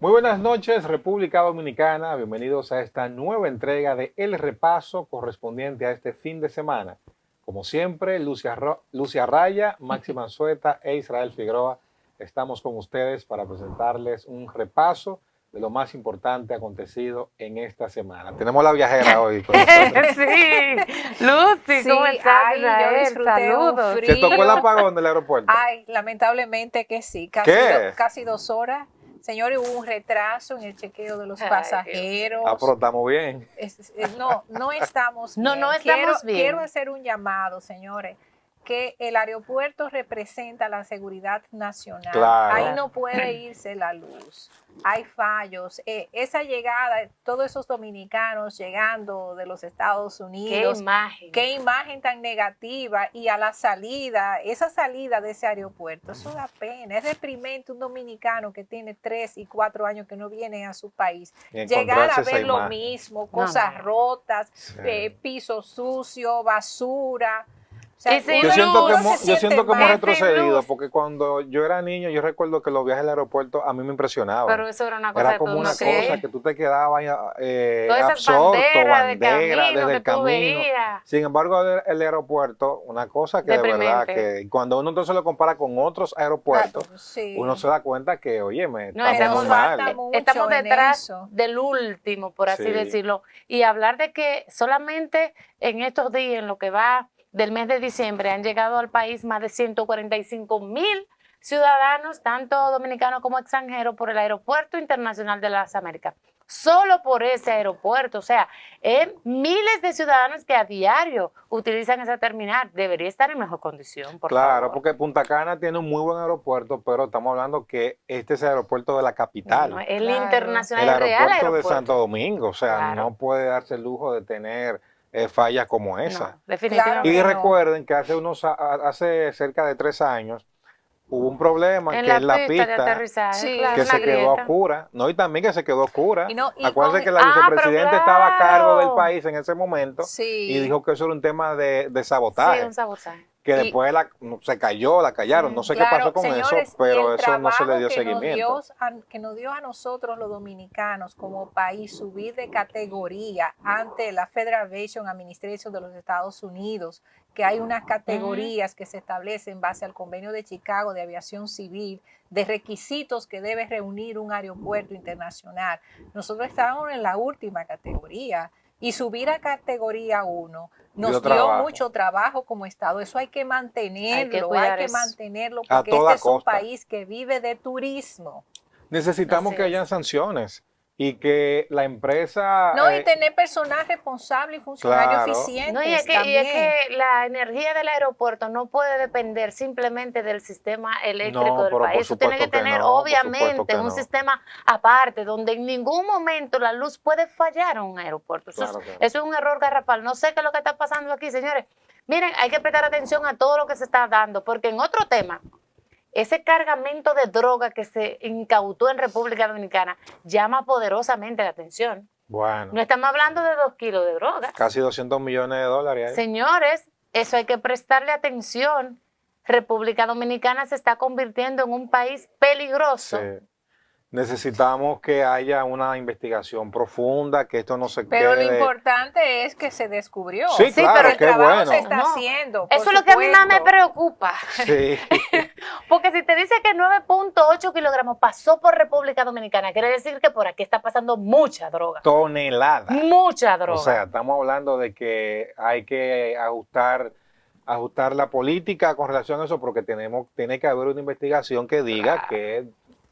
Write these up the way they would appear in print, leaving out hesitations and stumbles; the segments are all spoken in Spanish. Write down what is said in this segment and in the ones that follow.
Muy buenas noches, República Dominicana. Bienvenidos a esta nueva entrega de El Repaso correspondiente a este fin de semana. Como siempre, Lucia Raya, Maxi Manzueta e Israel Figueroa estamos con ustedes para presentarles un repaso de lo más importante acontecido en esta semana. Tenemos la viajera hoy con nosotros. Sí, Lucy, Sí, ¿cómo estás? ay, yo Israel? disfruté un Saludos. frío. ¿Se tocó el apagón del aeropuerto? Ay, lamentablemente que sí, ¿Qué? casi 2 horas. Señores, hubo un retraso en el chequeo de los Ay, pasajeros. Ah, pero estamos bien. No estamos No, bien. no estamos bien. Quiero hacer un llamado, señores, que el aeropuerto representa la seguridad nacional. Claro. Ahí no puede irse la luz. Hay fallos. Esa llegada, todos esos dominicanos llegando de los Estados Qué Unidos. imagen. Qué imagen tan negativa. Y a la salida, esa salida de ese aeropuerto, eso da pena. Es deprimente un dominicano que tiene 3 y 4 años que no viene a su país. Y Llegar a encontrarse esa ver lo imagen. mismo, cosas no. rotas, Sí. piso sucio, basura. O sea, Y sin Yo luz, siento que uno hemos, se yo siente siento que hemos mal. retrocedido, luz. porque cuando yo era niño, yo recuerdo que los viajes al aeropuerto a mí me impresionaban. Pero eso era una cosa Era que como tú una no cosa crees. que tú te quedabas Todas esas absorto, banderas de bandera, camino desde que el tú camino. veías. Sin embargo, el aeropuerto, una cosa que de verdad Deprimente. que cuando uno entonces lo compara con otros aeropuertos, Sí. uno se da cuenta que, oye, No, estamos estamos, muy Nos falta mal. mucho estamos en detrás eso. del último, por así Sí. decirlo. Y hablar de que solamente en estos días, en lo que va del mes de diciembre, han llegado al país más de 145,000 ciudadanos, tanto dominicanos como extranjeros, por el Aeropuerto Internacional de las Américas. Solo por ese aeropuerto, o sea, miles de ciudadanos que a diario utilizan esa terminal. Debería estar en mejor condición, por Claro, favor. porque Punta Cana tiene un muy buen aeropuerto, pero estamos hablando que este es el aeropuerto de la capital. No, el Claro. internacional, El el real aeropuerto de aeropuerto. Santo Domingo, o sea, Claro. no puede darse el lujo de tener fallas como esa. No, definitivamente. Y Claro. recuerden que hace cerca de 3 años hubo un problema En que la en la pista de pista aterrizaje, Sí. claro, que una se quedó grieta. oscura, ¿no? Y también que se quedó oscura. Y no- y Acuérdense con- que la Ah, pero vicepresidenta estaba a cargo del claro. país en ese momento Sí. y dijo que eso era un tema de Sí, sabotaje. un sabotaje. Que Y- después se cayó, la callaron, Sí. no sé qué Claro, pasó con señores, eso, pero y el eso no se le dio trabajo que seguimiento. que nos dio a nosotros los dominicanos como país subir de categoría ante la Federation Administration de los Estados Unidos, que hay unas categorías que se establecen en base al convenio de Chicago de aviación civil, de requisitos que debe reunir un aeropuerto internacional. Nosotros estábamos en la última categoría y subir a categoría 1 nos Dio dio trabajo. mucho trabajo como Estado. Eso hay que mantenerlo, cuidar eso. A porque toda este es un costa. país que vive de turismo. Necesitamos Así que es. hayan sanciones y que la empresa... No, y tener personal responsable y funcionarios claro. eficientes No, y es también. que la energía del aeropuerto no puede depender simplemente del sistema eléctrico No, del pero por país. Eso tiene que supuesto que tener, no, por supuesto obviamente, que un no. sistema aparte, donde en ningún momento la luz puede fallar en un aeropuerto. Eso, Claro que no. eso es un error garrafal. No sé qué es lo que está pasando aquí, señores. Miren, hay que prestar atención a todo lo que se está dando, porque en otro tema, ese cargamento de droga que se incautó en República Dominicana llama poderosamente la atención. Bueno, No estamos hablando de 2 kilos de droga. casi 200 millones de dólares ahí. Señores, eso hay que prestarle atención. República Dominicana se está convirtiendo en un país peligroso. Sí. Necesitamos que haya una investigación profunda, que esto no se Pero lo quede... importante es que se descubrió. Sí, Sí, claro, pero el qué trabajo bueno. se está No, haciendo. por Eso es lo que a mí más me supuesto. preocupa. Sí, Porque si te dice que 9,8 kilogramos pasó por República Dominicana, quiere decir que por aquí está pasando mucha droga. toneladas. Mucha droga. O sea, estamos hablando de que hay que ajustar la política con relación a eso, porque tiene que haber una investigación que diga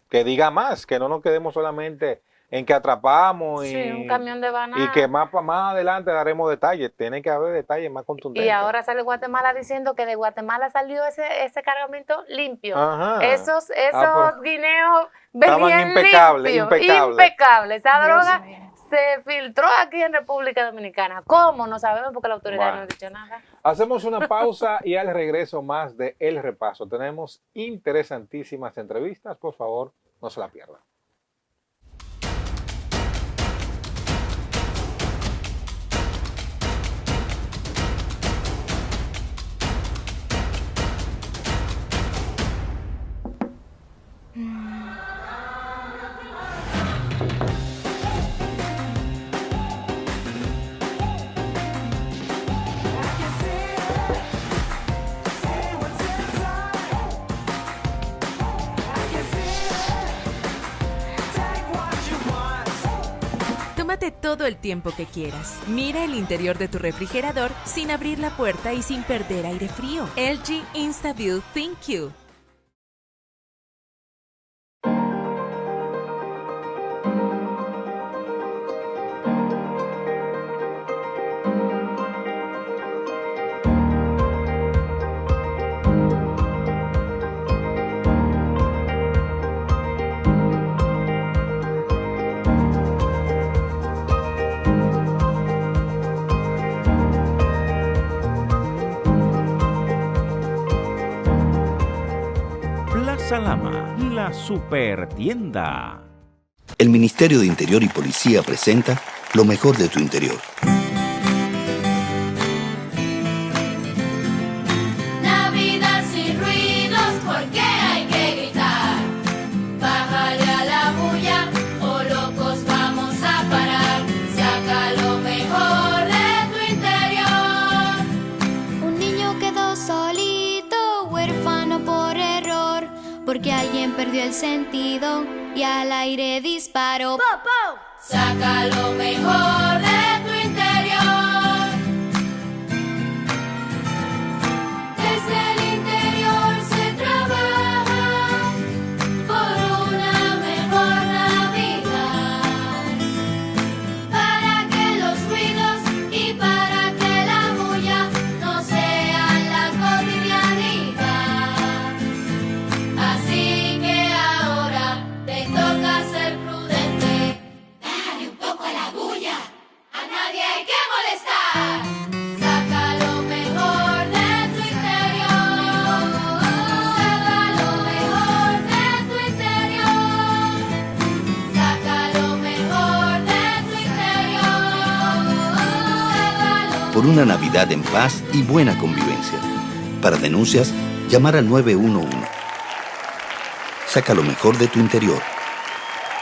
que diga más, que no nos quedemos solamente en que atrapamos Sí, un camión de banana. y que más adelante daremos detalles. Tiene que haber detalles más contundentes. Y ahora sale Guatemala diciendo que de Guatemala salió ese cargamento limpio. Ajá. Esos pero guineos estaban venían impecables, limpios, impecables. impecables. Esa Dios droga mío. se filtró aquí en República Dominicana. ¿Cómo? No sabemos porque la autoridad Bueno. no ha dicho nada. Hacemos una pausa y al regreso más de El Repaso. Tenemos interesantísimas entrevistas. Por favor, no se la pierdan. Tómate todo el tiempo que quieras. Mira el interior de tu refrigerador sin abrir la puerta y sin perder aire frío. LG InstaView ThinQ. Plaza Lama, la super tienda. El Ministerio de Interior y Policía presenta lo mejor de tu interior. Navidad sin ruidos, porque hay que gritar. Bájale a la bulla, o locos vamos a parar. Saca lo mejor de tu interior. Un niño quedó solito, huérfano por error, porque alguien perdió el sentido y al aire disparó. ¡Pau, pau! Saca lo mejor de tu interior. Desde el interior se trabaja por una mejor Navidad. Para que los ruidos y para que la bulla no sean la cotidianidad. Así que ahora te toca ser prudente. Bájale un poco a la bulla, a nadie hay que molestar. Saca lo mejor de tu interior. Saca lo mejor de tu interior. Saca lo mejor de tu interior. Sácalo. Por una Navidad en paz y buena convivencia. Para denuncias, llamar al 911. Saca lo mejor de tu interior.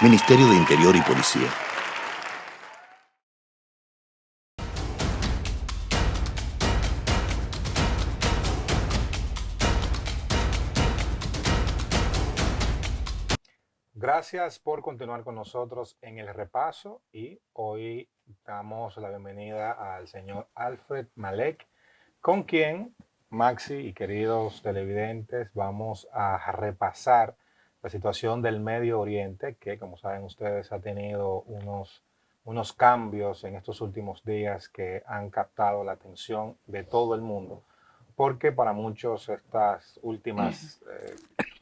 Ministerio de Interior y Policía. Gracias por continuar con nosotros en el repaso y hoy damos la bienvenida al señor Alfred Malek, con quien, Maxi y queridos televidentes, vamos a repasar la situación del Medio Oriente, que como saben ustedes ha tenido unos cambios en estos últimos días que han captado la atención de todo el mundo, porque para muchos estas últimas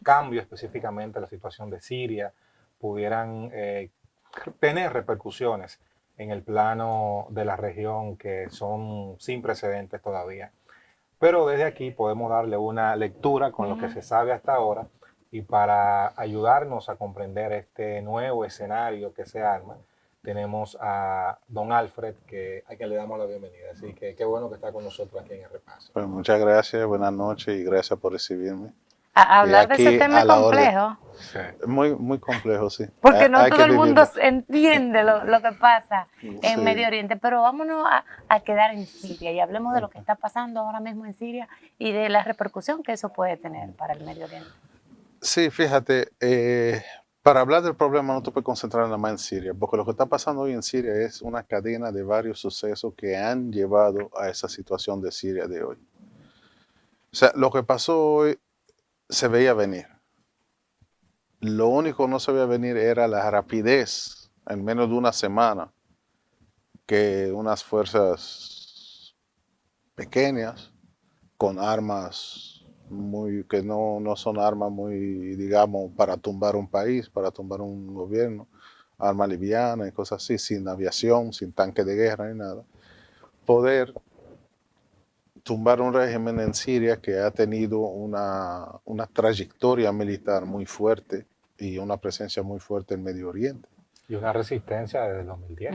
cambios, específicamente la situación de Siria, pudieran tener repercusiones en el plano de la región que son sin precedentes todavía. Pero desde aquí podemos darle una lectura con lo que se sabe hasta ahora y para ayudarnos a comprender este nuevo escenario que se arma, tenemos a don Alfred, a quien le damos la bienvenida. Así que qué bueno que está con nosotros aquí en el repaso. Pues muchas gracias, buenas noches y gracias por recibirme. Hablar de aquí ese tema a es la complejo, Sí. Muy, muy complejo, sí. porque no Hay todo que el mundo vivirlo. entiende lo que pasa en Sí. Medio Oriente, pero vámonos a quedar en Siria y hablemos de lo que está pasando ahora mismo en Siria y de la repercusión que eso puede tener para el Medio Oriente. Sí, fíjate, para hablar del problema no te puedes concentrar nada más en Siria, porque lo que está pasando hoy en Siria es una cadena de varios sucesos que han llevado a esa situación de Siria de hoy. O sea, lo que pasó hoy se veía venir. Lo único que no se veía venir era la rapidez, en menos de una semana, que unas fuerzas pequeñas, con armas que no son armas muy, digamos, para tumbar un país, para tumbar un gobierno, armas livianas y cosas así, sin aviación, sin tanque de guerra ni nada, poder tumbar un régimen en Siria que ha tenido una trayectoria militar muy fuerte y una presencia muy fuerte en Medio Oriente. Y una resistencia desde el 2010.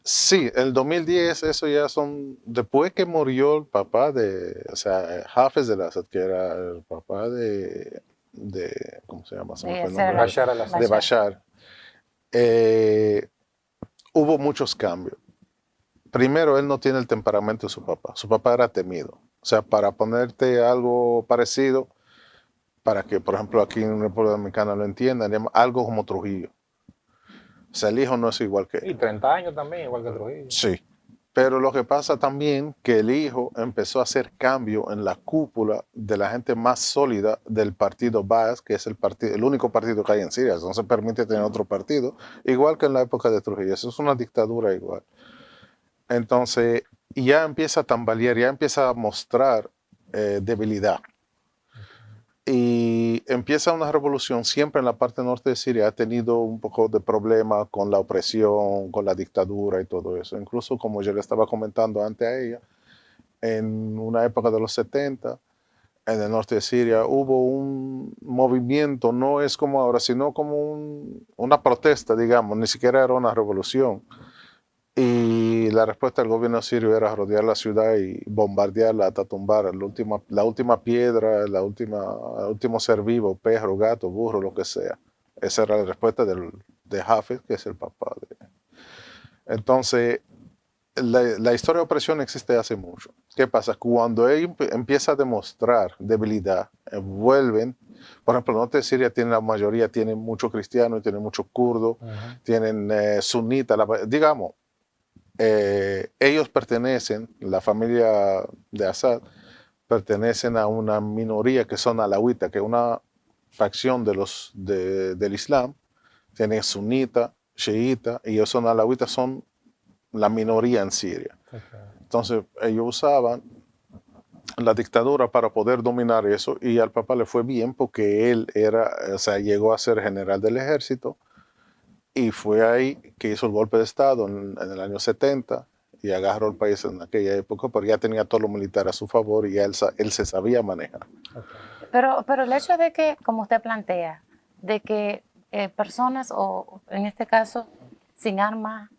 Sí, el 2010, eso ya son, después que murió el papá o sea, Hafez al-Assad, que era el papá ¿cómo se llama? Se me fue el nombre. Bashar al-Assad. De Bashar. Hubo muchos cambios. Primero, él no tiene el temperamento de su papá. Su papá era temido. O sea, para ponerte algo parecido, para que, por ejemplo, aquí en República Dominicana lo entiendan, algo como Trujillo. O O sea, el hijo no es igual que él. Y 30 años también, igual que Trujillo. Sí. Pero lo que pasa también que el hijo empezó a hacer cambio en la cúpula de la gente más sólida del partido Baas, que es el único partido que hay en Siria. No se permite tener otro partido, igual que en la época de Trujillo. Eso es una dictadura igual. Entonces, ya empieza a tambalear, ya empieza a mostrar debilidad. Y empieza una revolución. Siempre en la parte norte de Siria ha tenido un poco de problema con la opresión, con la dictadura y todo eso. Incluso, como yo le estaba comentando antes a ella, en una época de los 70, en el norte de Siria hubo un movimiento, no es como ahora, sino como una protesta, digamos, ni siquiera era una revolución. Y la respuesta del gobierno sirio era rodear la ciudad y bombardearla hasta tumbar la última piedra, el último ser vivo, perro, gato, burro, lo que sea. Esa era la respuesta de Hafez, que es el papá de... Entonces, la historia de opresión existe hace mucho. ¿Qué pasa? Cuando él empieza a demostrar debilidad, vuelven, por ejemplo, el norte de Siria tiene la mayoría, tiene muchos cristianos, tiene muchos kurdos, tienen sunitas, digamos, ellos pertenecen, la familia de Assad, pertenecen a una minoría que son alawitas, que es una facción del Islam. Tienen sunita, chiita, y ellos son alawitas, son la minoría en Siria. Entonces, ellos usaban la dictadura para poder dominar eso, y al papá le fue bien porque él llegó a ser general del ejército. Y fue ahí que hizo el golpe de Estado en el año 70 y agarró el país en aquella época, pero ya tenía todo lo militar a su favor y él se sabía manejar. Pero el hecho de que, como usted plantea, de que personas, o en este caso, sin armas,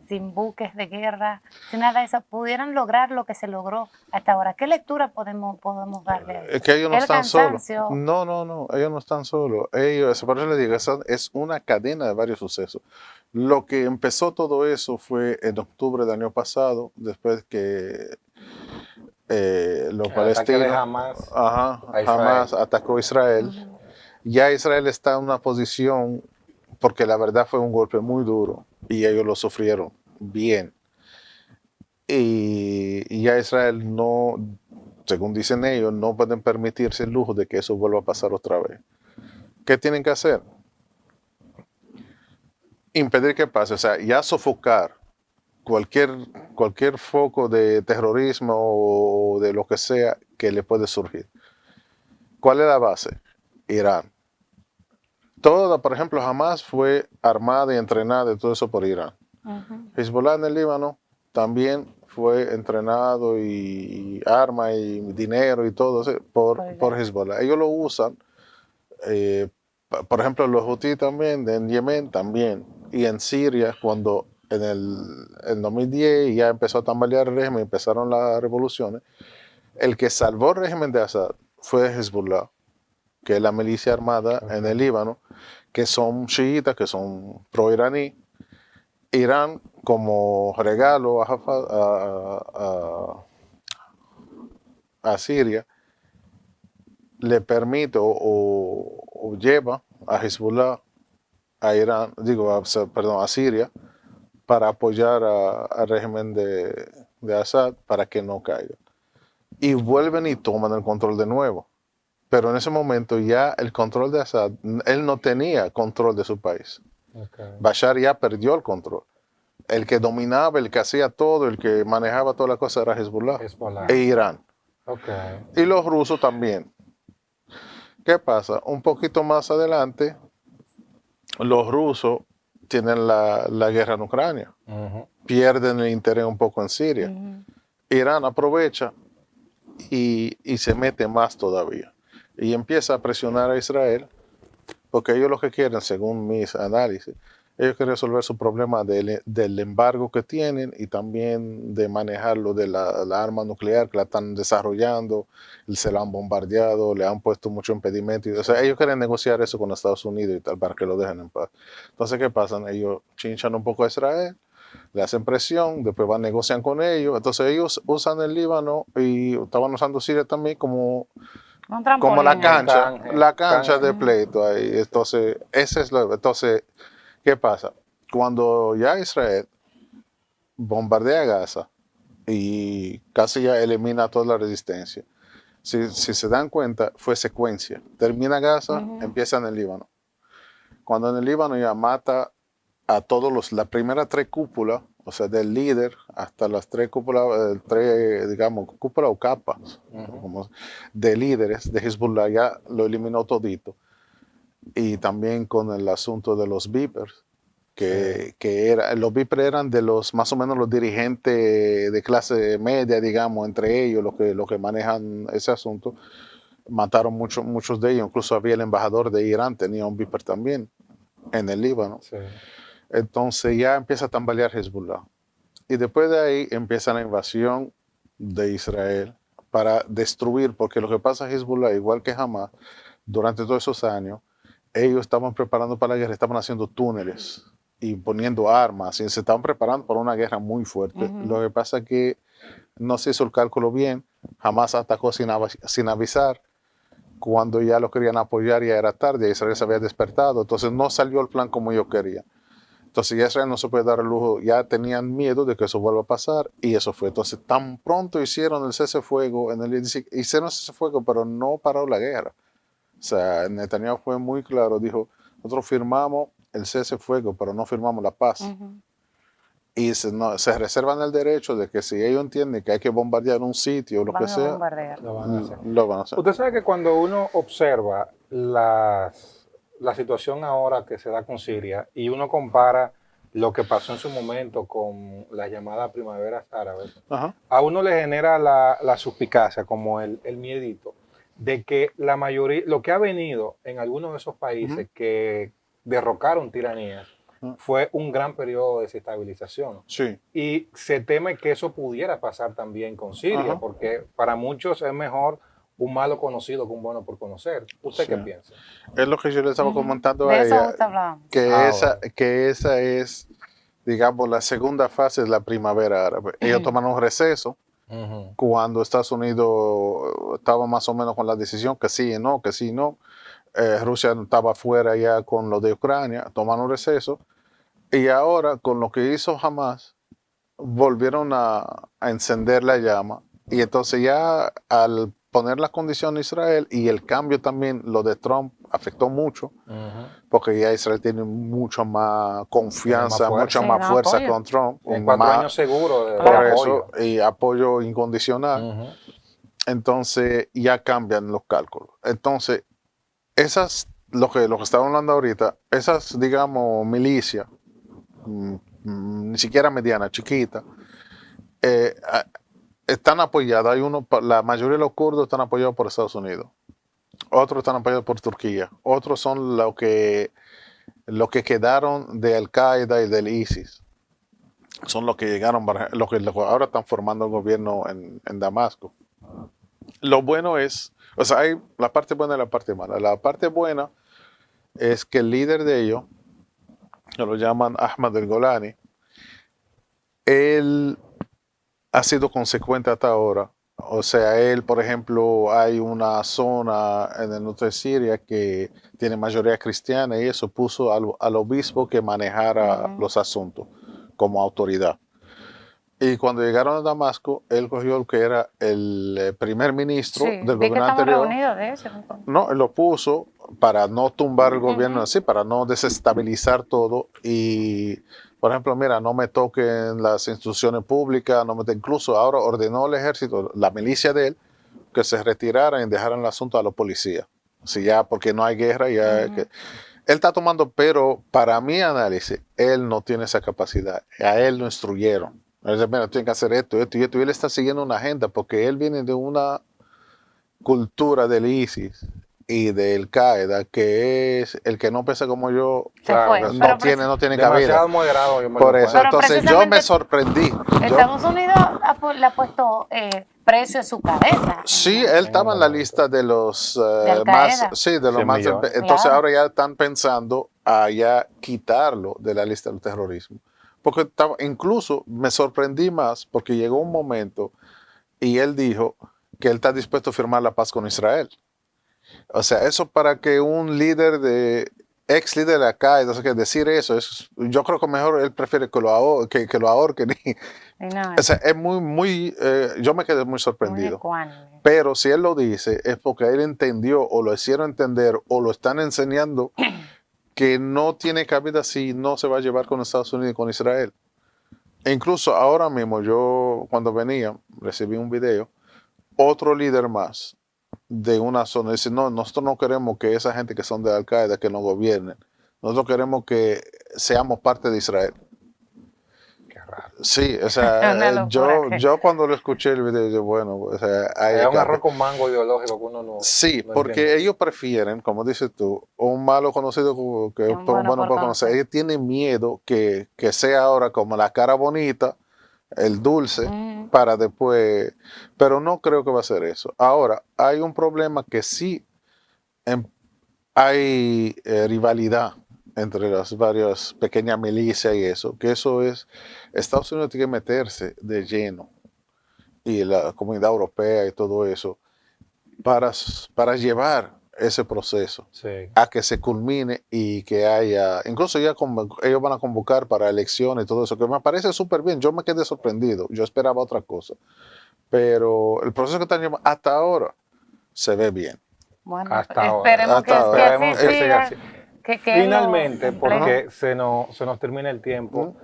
sin buques de guerra, sin nada de eso, pudieran lograr lo que se logró hasta ahora. ¿Qué lectura podemos darle a eso? Es que ellos no están solos. Cansancio. No, ellos no están solos. Ellos, por eso les digo, es una cadena de varios sucesos. Lo que empezó todo eso fue en octubre del año pasado, después que los palestinos Hamas atacó a Israel. Ya Israel está en una posición, porque la verdad fue un golpe muy duro y ellos lo sufrieron bien. Y ya Israel no, según dicen ellos, no pueden permitirse el lujo de que eso vuelva a pasar otra vez. ¿Qué tienen que hacer? Impedir que pase, o sea, ya sofocar cualquier foco de terrorismo o de lo que sea que le puede surgir. ¿Cuál es la base? Irán. Toda, por ejemplo, Hamas fue armada y entrenada y todo eso por Irán. Hezbollah en el Líbano también fue entrenado y arma y dinero y todo eso por Hezbollah. Ellos lo usan, por ejemplo, los Houthis también, en Yemen también, y en Siria, cuando en 2010 ya empezó a tambalear el régimen, empezaron las revoluciones, el que salvó el régimen de Assad fue Hezbollah, que es la milicia armada en el Líbano, que son chiitas, que son pro-iraní. Irán, como regalo a Siria, le permite o lleva a Hezbollah a Siria para apoyar al régimen de Assad para que no caiga. Y vuelven y toman el control de nuevo. Pero en ese momento ya el control de Assad, él no tenía control de su país. Bashar ya perdió el control. El que dominaba, el que hacía todo, el que manejaba toda la cosa era Hezbollah. E Irán. Y los rusos también. ¿Qué pasa? Un poquito más adelante, los rusos tienen la guerra en Ucrania. Pierden el interés un poco en Siria. Irán aprovecha y se mete más todavía. Y empieza a presionar a Israel, porque ellos lo que quieren, según mis análisis, ellos quieren resolver su problema del embargo que tienen y también de manejarlo de la arma nuclear que la están desarrollando, se la han bombardeado, le han puesto mucho impedimento. O sea, ellos quieren negociar eso con Estados Unidos y tal para que lo dejen en paz. Entonces, ¿qué pasa? Ellos chinchan un poco a Israel, le hacen presión, después negocian con ellos. Entonces, ellos usan el Líbano y estaban usando Siria también como la cancha de pleito ahí. Entonces, entonces, ¿Qué pasa? Cuando ya Israel bombardea Gaza y casi ya elimina toda la resistencia, si se dan cuenta, fue secuencia. Termina Gaza, empieza en el Líbano. Cuando en el Líbano ya mata a todos las primeras 3 cúpulas, o sea, del líder hasta las 3 cúpulas, digamos, cúpula o capas, como de líderes de Hezbollah, ya lo eliminó todito. Y también con el asunto de los Vipers, los Vipers eran de los, más o menos los dirigentes de clase media, digamos, entre ellos, los que manejan ese asunto. Mataron muchos de ellos, incluso había el embajador de Irán, tenía un Viper también en el Líbano. Sí. Entonces ya empieza a tambalear Hezbollah. Y después de ahí empieza la invasión de Israel para destruir, porque lo que pasa en Hezbollah, igual que Hamas, durante todos esos años, ellos estaban preparando para la guerra, estaban haciendo túneles y poniendo armas, y se estaban preparando para una guerra muy fuerte. Lo que pasa es que no se hizo el cálculo bien, Hamas atacó sin avisar. Cuando ya lo querían apoyar ya era tarde, Israel se había despertado, entonces no salió el plan como ellos querían. Entonces ya Israel no se puede dar el lujo, ya tenían miedo de que eso vuelva a pasar y eso fue. Entonces tan pronto hicieron el cese-fuego, hicieron el cese-fuego, pero no paró la guerra. O sea, Netanyahu fue muy claro, dijo, nosotros firmamos el cese-fuego, pero no firmamos la paz. Y se reservan el derecho de que si ellos entienden que hay que bombardear un sitio o lo que sea, lo van a hacer. Usted sabe que cuando uno observa la situación ahora que se da con Siria y uno compara lo que pasó en su momento con las llamadas primaveras árabes, a uno le genera la suspicacia, como el miedito, de que la mayoría, lo que ha venido en algunos de esos países que derrocaron tiranías, fue un gran periodo de desestabilización. Sí. Y se teme que eso pudiera pasar también con Siria, porque para muchos es mejor un malo conocido que un bueno por conocer. ¿Usted qué piensa? Es lo que yo le estaba comentando a ella, que esa es, digamos, la segunda fase de la primavera árabe. Ellos tomaron un receso cuando Estados Unidos estaba más o menos con la decisión que sí y no, que sí y no. Rusia estaba fuera ya con lo de Ucrania, tomaron un receso y ahora con lo que hizo Hamas volvieron a encender la llama y entonces ya al poner las condiciones a Israel y el cambio también, lo de Trump afectó mucho porque ya Israel tiene mucha más confianza, mucha más fuerza con Trump. En 4 años seguro de por apoyo. Eso, y apoyo incondicional. Entonces ya cambian los cálculos. Entonces lo que estaba hablando ahorita, esas, digamos, milicias, ni siquiera medianas, chiquitas, están apoyadas. La mayoría de los kurdos están apoyados por Estados Unidos. Otros están apoyados por Turquía. Otros son lo que quedaron de Al-Qaeda y del ISIS. Son los que llegaron, los que ahora están formando el gobierno en Damasco. Lo bueno es, o sea, hay la parte buena y la parte mala. La parte buena es que el líder de ellos, que lo llaman Ahmad el-Golani, él ha sido consecuente hasta ahora. O sea, él, por ejemplo, hay una zona en el norte de Siria que tiene mayoría cristiana y eso puso al obispo que manejara los asuntos como autoridad. Y cuando llegaron a Damasco, él cogió el que era el primer ministro del gobierno anterior. No, él lo puso para no tumbar el gobierno así, para no desestabilizar todo. Y, por ejemplo, mira, no me toquen las instituciones públicas, incluso ahora ordenó al ejército, la milicia de él, que se retiraran y dejaran el asunto a los policías. Si ya, porque no hay guerra, ya él está tomando, pero para mi análisis, él no tiene esa capacidad. A él lo instruyeron. Mira, tienen que hacer esto y él está siguiendo una agenda porque él viene de una cultura del ISIS y del Al-Qaeda que es el que no piensa como yo, no tiene cabida. Demasiado moderado. Por eso, entonces yo me sorprendí. Estados Unidos le ha puesto precio a su cabeza. Sí, él estaba en la lista de los más. Sí, de los más. Entonces ahora ya están pensando a ya quitarlo de la lista del terrorismo. Porque incluso me sorprendí más porque llegó un momento y él dijo que él está dispuesto a firmar la paz con Israel. O sea, eso para que un líder ex líder de la Qaeda, entonces que decir eso, yo creo que mejor él prefiere que lo ahorquen. O sea, es muy, yo me quedé muy sorprendido. Pero si él lo dice, es porque él entendió o lo hicieron entender o lo están enseñando que no tiene cabida si no se va a llevar con Estados Unidos y con Israel. E incluso ahora mismo, yo cuando venía, recibí un video, otro líder más de una zona dice, no, nosotros no queremos que esa gente que son de Al-Qaeda que nos gobiernen, nosotros queremos que seamos parte de Israel. Qué raro. Sí, o sea, yo cuando lo escuché el video, yo, bueno, o sea, es un arroz con mango ideológico que uno no. Sí, no porque entiende. ellos prefieren, como dices tú, un malo conocido que un bueno por conocer. Ellos tienen miedo que sea ahora como la cara bonita, el dulce, para después. Pero no creo que va a ser eso. Ahora, hay un problema que sí hay rivalidad entre las varias pequeñas milicias y eso, que eso es, Estados Unidos tiene que meterse de lleno, y la comunidad europea y todo eso, para llevar ese proceso a que se culmine y que haya, incluso ya ellos van a convocar para elecciones y todo eso, que me parece súper bien. Yo me quedé sorprendido, yo esperaba otra cosa, pero el proceso que están llevando hasta ahora se ve bien. Bueno, hasta esperemos ahora. que así siga. Finalmente, porque se nos termina el tiempo,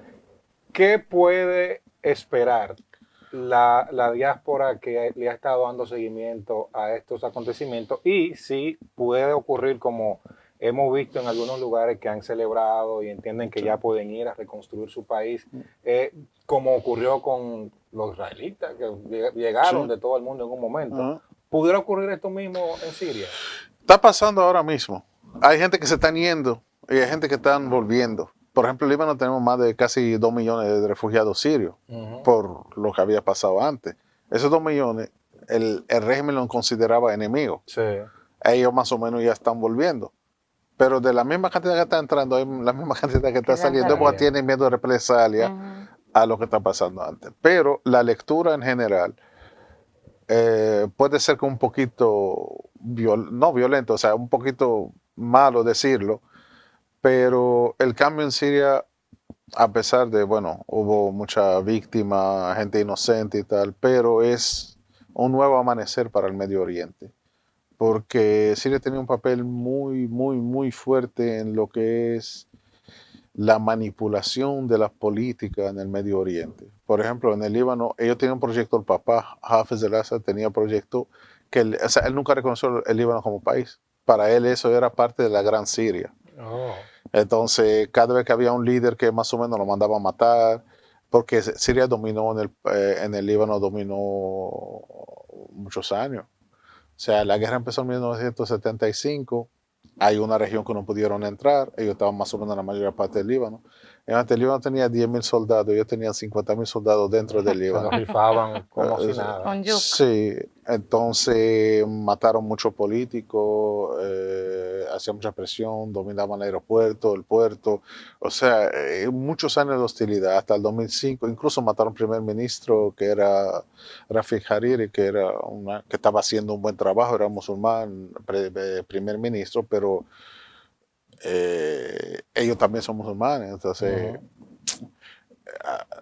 ¿qué puede esperar la diáspora que le ha estado dando seguimiento a estos acontecimientos? Y si puede ocurrir, como hemos visto en algunos lugares que han celebrado y entienden que ya pueden ir a reconstruir su país, como ocurrió con los israelitas que llegaron de todo el mundo en un momento. ¿Pudiera ocurrir esto mismo en Siria? Está pasando ahora mismo. Hay gente que se están yendo y hay gente que están volviendo. Por ejemplo, en Líbano tenemos más de casi 2 millones de refugiados sirios por lo que había pasado antes. Esos 2 millones, el régimen los consideraba enemigos. Sí. Ellos más o menos ya están volviendo. Pero de la misma cantidad que está entrando, hay la misma cantidad que está saliendo porque tienen miedo de represalia a lo que está pasando antes. Pero la lectura en general puede ser que un poquito, no violento, o sea, un poquito malo decirlo, pero el cambio en Siria, a pesar de, bueno, hubo mucha víctima, gente inocente y tal, pero es un nuevo amanecer para el Medio Oriente, porque Siria tenía un papel muy fuerte en lo que es la manipulación de las políticas en el Medio Oriente. Por ejemplo, en el Líbano, ellos tenían un proyecto, el papá Hafez al-Assad tenía un proyecto que él nunca reconoció el Líbano como país. Para él eso era parte de la Gran Siria. Entonces, cada vez que había un líder que más o menos lo mandaba a matar, porque Siria dominó en el Líbano, dominó muchos años. O sea, la guerra empezó en 1975, hay una región que no pudieron entrar, ellos estaban más o menos en la mayor parte del Líbano. El Líbano tenía 10.000 soldados, ellos tenían 50.000 soldados dentro del Líbano. Se rifaban como si nada. Sí, entonces mataron muchos políticos, hacían mucha presión, dominaban el aeropuerto, el puerto, o sea, muchos años de hostilidad, hasta el 2005, incluso mataron al primer ministro que era Rafik Hariri, que estaba haciendo un buen trabajo, era musulmán, primer ministro, pero ellos también son musulmanes, entonces,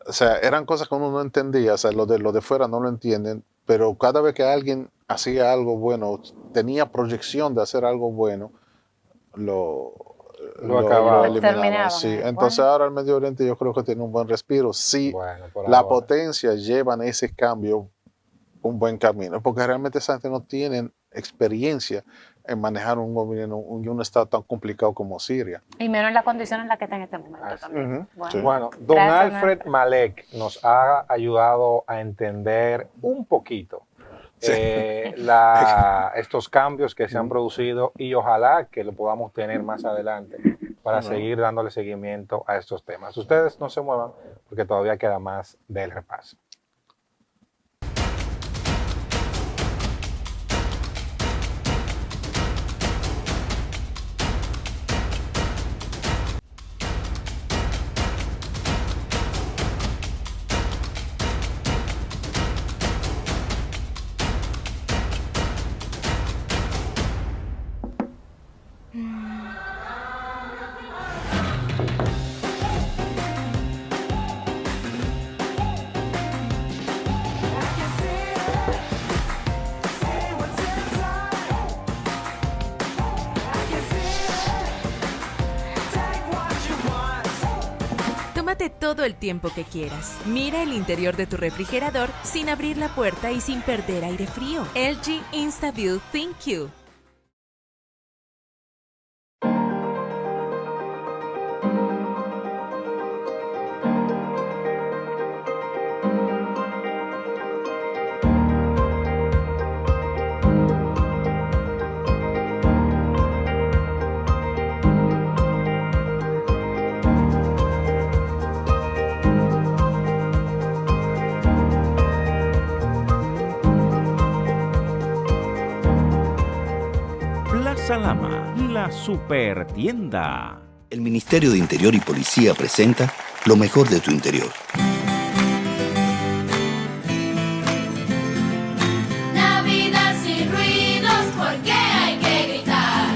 o sea, eran cosas que uno no entendía, o sea, los de fuera no lo entienden, pero cada vez que alguien hacía algo bueno, tenía proyección de hacer algo bueno, lo eliminaban. Sí. Entonces ahora el Medio Oriente yo creo que tiene un buen respiro. Sí, la potencia llevan ese cambio un buen camino, porque realmente esa gente no tienen experiencia en manejar un gobierno y un estado tan complicado como Siria. Y menos en la condición en la que está en este momento también. Bueno, don Alfred Malek nos ha ayudado a entender un poquito estos cambios que se han producido y ojalá que lo podamos tener más adelante para seguir dándole seguimiento a estos temas. Ustedes no se muevan porque todavía queda más del repaso. Tómate todo el tiempo que quieras. Mira el interior de tu refrigerador sin abrir la puerta y sin perder aire frío. LG InstaView ThinQ. Plaza Lama, la super tienda. El Ministerio de Interior y Policía presenta lo mejor de tu interior. Navidad sin ruidos, porque hay que gritar.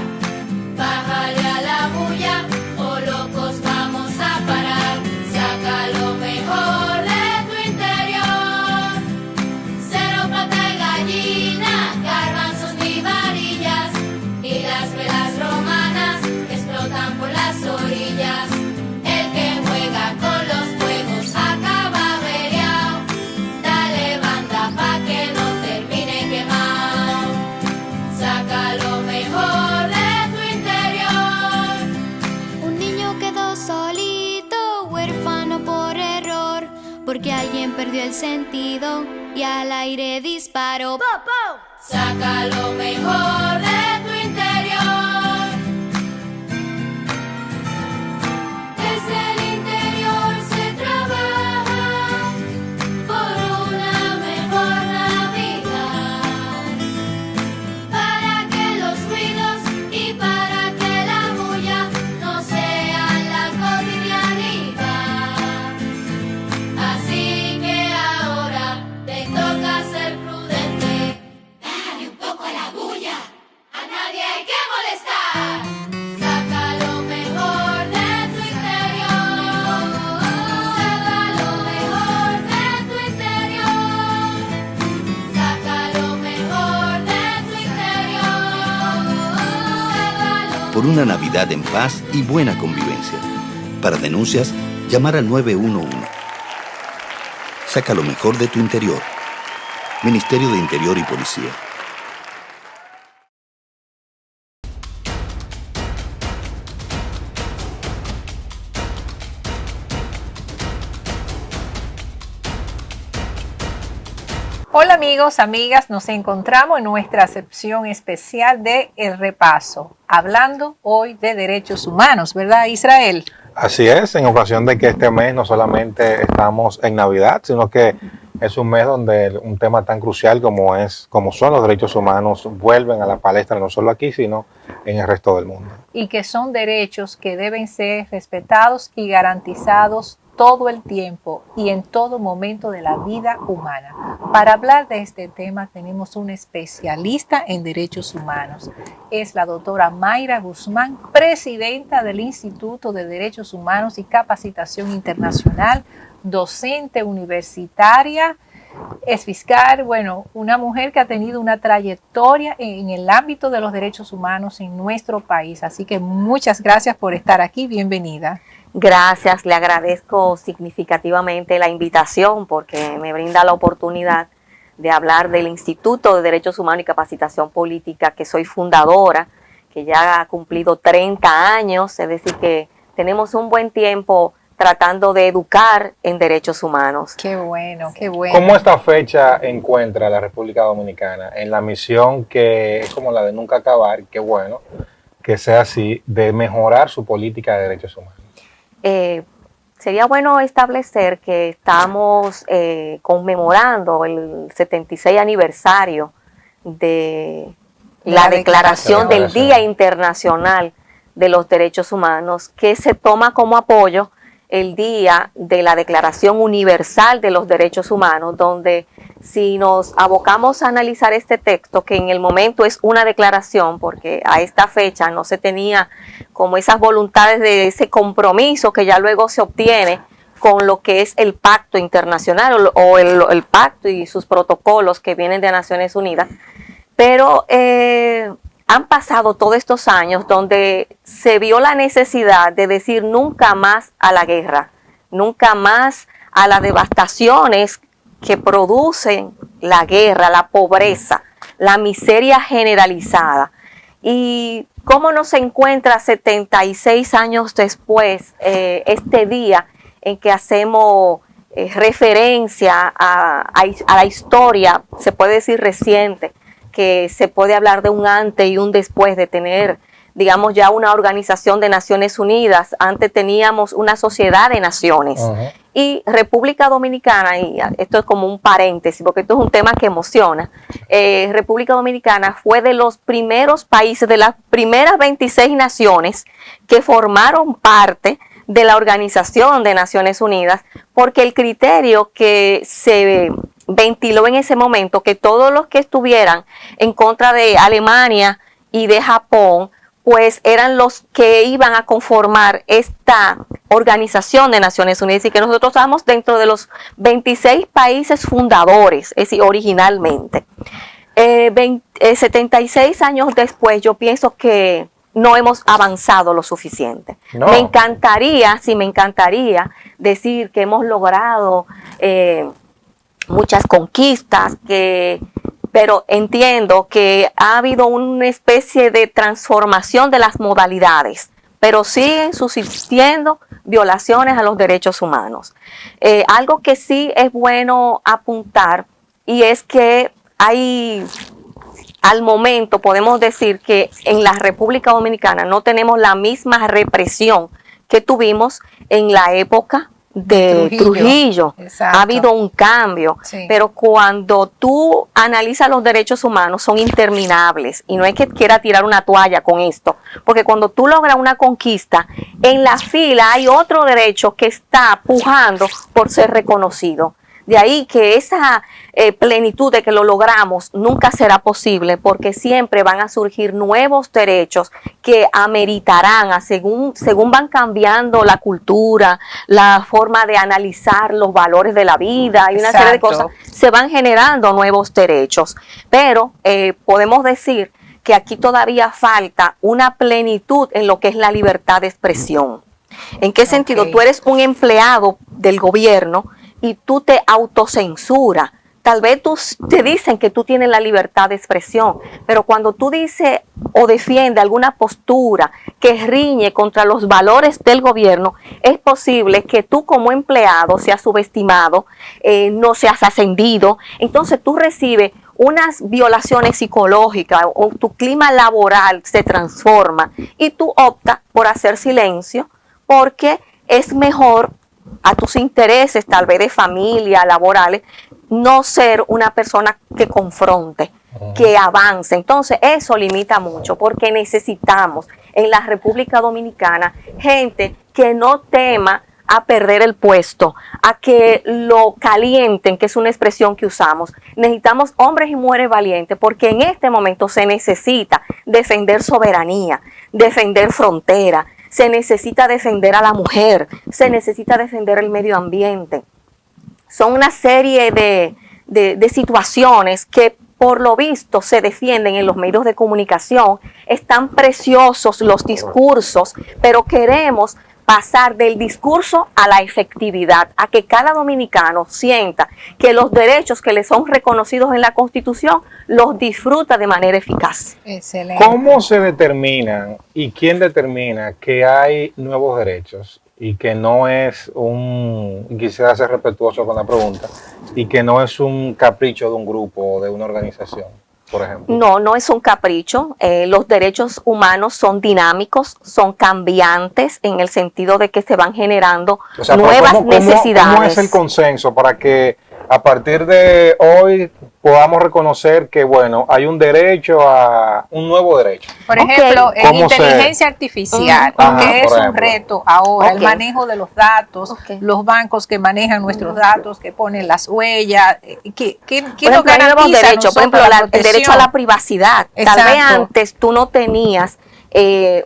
Bájale a la bulla, o locos vamos a parar. Saca lo mejor de tu interior. Cero pata de gallina, garbanzos ni varillas. Y las velas romanas explotan por las orillas. El que juega con los fuegos acaba averiado. Dale banda pa' que no termine quemado. Saca lo mejor de tu interior. Un niño quedó solito, huérfano por error, porque alguien perdió el sentido y al aire disparó. Saca lo mejor de tu interior. Desde el interior se trabaja por una mejor Navidad. Para que los ruidos y para que la bulla no sean la cotidianidad. Así que ahora te toca ser prudente. Bájale un poco a la bulla, a nadie hay que molestar. Saca lo mejor de tu interior. Saca lo mejor de tu interior. Saca lo mejor de tu interior. Sácalo. Por una Navidad en paz y buena convivencia. Para denuncias, llamar al 911. Saca lo mejor de tu interior. Ministerio de Interior y Policía. Hola amigos, amigas, nos encontramos en nuestra sección especial de El Repaso, hablando hoy de derechos humanos, ¿verdad, Israel? Así es, en ocasión de que este mes no solamente estamos en Navidad, sino que es un mes donde un tema tan crucial como son los derechos humanos vuelven a la palestra no solo aquí, sino en el resto del mundo. Y que son derechos que deben ser respetados y garantizados todo el tiempo y en todo momento de la vida humana. Para hablar de este tema tenemos una especialista en derechos humanos. Es la doctora Mayra Guzmán, presidenta del Instituto de Derechos Humanos y Capacitación Internacional, docente universitaria, es fiscal, bueno, una mujer que ha tenido una trayectoria en el ámbito de los derechos humanos en nuestro país. Así que muchas gracias por estar aquí, bienvenida. Gracias, le agradezco significativamente la invitación porque me brinda la oportunidad de hablar del Instituto de Derechos Humanos y Capacitación Política, que soy fundadora, que ya ha cumplido 30 años, es decir, que tenemos un buen tiempo tratando de educar en derechos humanos. Qué bueno, qué bueno. ¿Cómo esta fecha encuentra la República Dominicana en la misión que es como la de nunca acabar, qué bueno que sea así, de mejorar su política de derechos humanos? Sería bueno establecer que estamos conmemorando el 76 aniversario de la declaración del Día Internacional de los Derechos Humanos, que se toma como apoyo el Día de la Declaración Universal de los Derechos Humanos, donde si nos abocamos a analizar este texto, que en el momento es una declaración, porque a esta fecha no se tenía como esas voluntades de ese compromiso que ya luego se obtiene con lo que es el pacto internacional o el pacto y sus protocolos que vienen de Naciones Unidas, pero han pasado todos estos años donde se vio la necesidad de decir nunca más a la guerra, nunca más a las devastaciones que producen la guerra, la pobreza, la miseria generalizada. Y cómo nos encuentra 76 años después este día en que hacemos referencia a la historia, se puede decir reciente, que se puede hablar de un antes y un después de tener, digamos, ya una organización de Naciones Unidas. Antes teníamos una sociedad de naciones. Y República Dominicana, y esto es como un paréntesis, porque esto es un tema que emociona, República Dominicana fue de los primeros países, de las primeras 26 naciones que formaron parte de la Organización de Naciones Unidas, porque el criterio que se ventiló en ese momento, que todos los que estuvieran en contra de Alemania y de Japón, pues eran los que iban a conformar esta Organización de Naciones Unidas, y que nosotros estábamos dentro de los 26 países fundadores, es decir, originalmente. 76 años después, yo pienso que no hemos avanzado lo suficiente. No. Me encantaría decir que hemos logrado muchas conquistas, pero entiendo que ha habido una especie de transformación de las modalidades, pero siguen subsistiendo violaciones a los derechos humanos. Algo que sí es bueno apuntar, y es que al momento podemos decir que en la República Dominicana no tenemos la misma represión que tuvimos en la época de Trujillo. Ha habido un cambio, pero cuando tú analizas los derechos humanos son interminables, y no es que quiera tirar una toalla con esto, porque cuando tú logras una conquista, en la fila hay otro derecho que está pujando por ser reconocido. De ahí que esa plenitud de que lo logramos nunca será posible, porque siempre van a surgir nuevos derechos que ameritarán, según van cambiando la cultura, la forma de analizar los valores de la vida y una serie de cosas, se van generando nuevos derechos. Pero podemos decir que aquí todavía falta una plenitud en lo que es la libertad de expresión. ¿En qué sentido? Tú eres un empleado del gobierno y tú te autocensuras. Tal vez te dicen que tú tienes la libertad de expresión, pero cuando tú dices o defiendes alguna postura que riñe contra los valores del gobierno, es posible que tú como empleado seas subestimado, no seas ascendido. Entonces tú recibes unas violaciones psicológicas, o tu clima laboral se transforma y tú optas por hacer silencio, porque es mejor a tus intereses, tal vez de familia, laborales, no ser una persona que confronte, que avance. Entonces eso limita mucho, porque necesitamos en la República Dominicana gente que no tema a perder el puesto, a que lo calienten, que es una expresión que usamos. Necesitamos hombres y mujeres valientes, porque en este momento se necesita defender soberanía, defender frontera, se necesita defender a la mujer, se necesita defender el medio ambiente. Son una serie de situaciones que por lo visto se defienden en los medios de comunicación. Están preciosos los discursos, pero queremos pasar del discurso a la efectividad, a que cada dominicano sienta que los derechos que le son reconocidos en la Constitución los disfruta de manera eficaz. Excelente. ¿Cómo se determinan y quién determina que hay nuevos derechos y que no es quisiera ser respetuoso con la pregunta, y que no es un capricho de un grupo o de una organización, por ejemplo? No es un capricho. Los derechos humanos son dinámicos, son cambiantes, en el sentido de que se van generando nuevas necesidades. ¿Cómo es el consenso para que a partir de hoy podamos reconocer que, bueno, hay un derecho a un nuevo derecho? Por ejemplo, en inteligencia artificial, que es un reto ahora, el manejo de los datos, los bancos que manejan nuestros datos, que ponen las huellas, ¿quién nos garantiza derechos? Por ejemplo, el derecho a la privacidad. Tal vez antes tú no tenías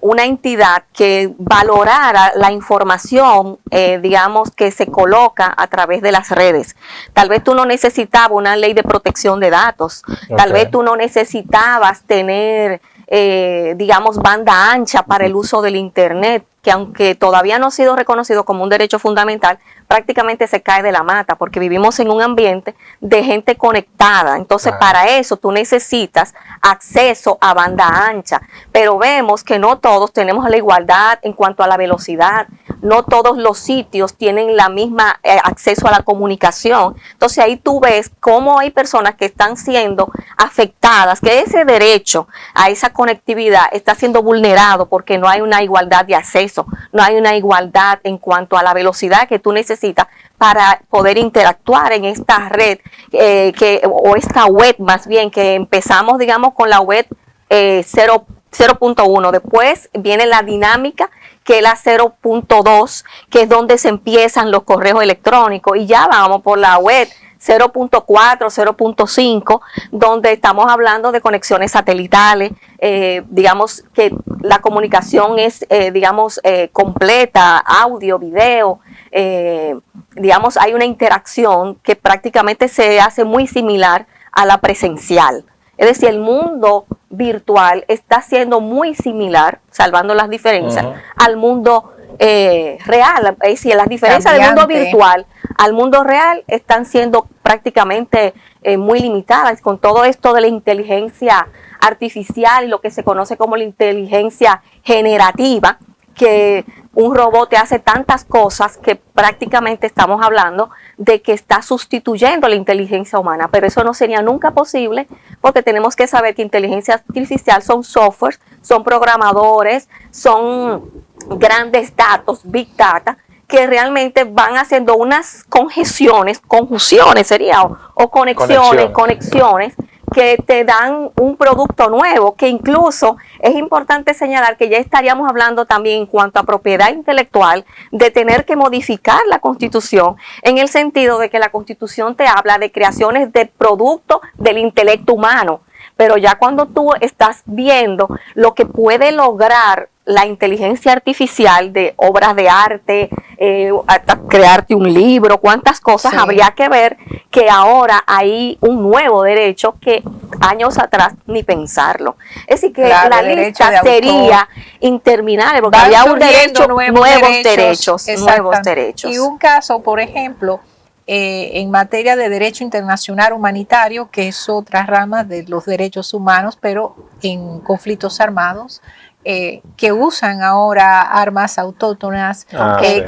una entidad que valorara la información, digamos, que se coloca a través de las redes. Tal vez tú no necesitabas una ley de protección de datos, tal vez tú no necesitabas tener digamos, banda ancha para el uso del Internet, que aunque todavía no ha sido reconocido como un derecho fundamental, prácticamente se cae de la mata, porque vivimos en un ambiente de gente conectada. Entonces, para eso tú necesitas acceso a banda ancha, pero vemos que no todos tenemos la igualdad en cuanto a la velocidad, no todos los sitios tienen la misma acceso a la comunicación. Entonces, ahí tú ves cómo hay personas que están siendo afectadas, que ese derecho a esa conectividad está siendo vulnerado porque no hay una igualdad de acceso, no hay una igualdad en cuanto a la velocidad que tú necesitas para poder interactuar en esta red o esta web más bien, que empezamos, digamos, con la web 0.1. Después viene la dinámica, que es la 0.2, que es donde se empiezan los correos electrónicos, y ya vamos por la web 0.4, 0.5, donde estamos hablando de conexiones satelitales, digamos que la comunicación es, completa, audio, video, digamos, hay una interacción que prácticamente se hace muy similar a la presencial. Es decir, el mundo virtual está siendo muy similar, salvando las diferencias, al mundo real. Es decir, las diferencias del mundo virtual al mundo real están siendo prácticamente muy limitadas con todo esto de la inteligencia artificial y lo que se conoce como la inteligencia generativa, que un robot te hace tantas cosas que prácticamente estamos hablando de que está sustituyendo la inteligencia humana, pero eso no sería nunca posible, porque tenemos que saber que inteligencia artificial son softwares, son programadores, son grandes datos, big data, que realmente van haciendo unas conjusiones sería, o conexiones que te dan un producto nuevo, que incluso es importante señalar que ya estaríamos hablando también en cuanto a propiedad intelectual, de tener que modificar la Constitución, en el sentido de que la Constitución te habla de creaciones de producto del intelecto humano, pero ya cuando tú estás viendo lo que puede lograr la inteligencia artificial de obras de arte, hasta crearte un libro, cuántas cosas habría que ver, que ahora hay un nuevo derecho que años atrás ni pensarlo. Es decir, que la lista sería interminable, porque había un derecho, nuevos derechos. Y un caso, por ejemplo, en materia de derecho internacional humanitario, que es otra rama de los derechos humanos, pero en conflictos armados, que usan ahora armas autóctonas,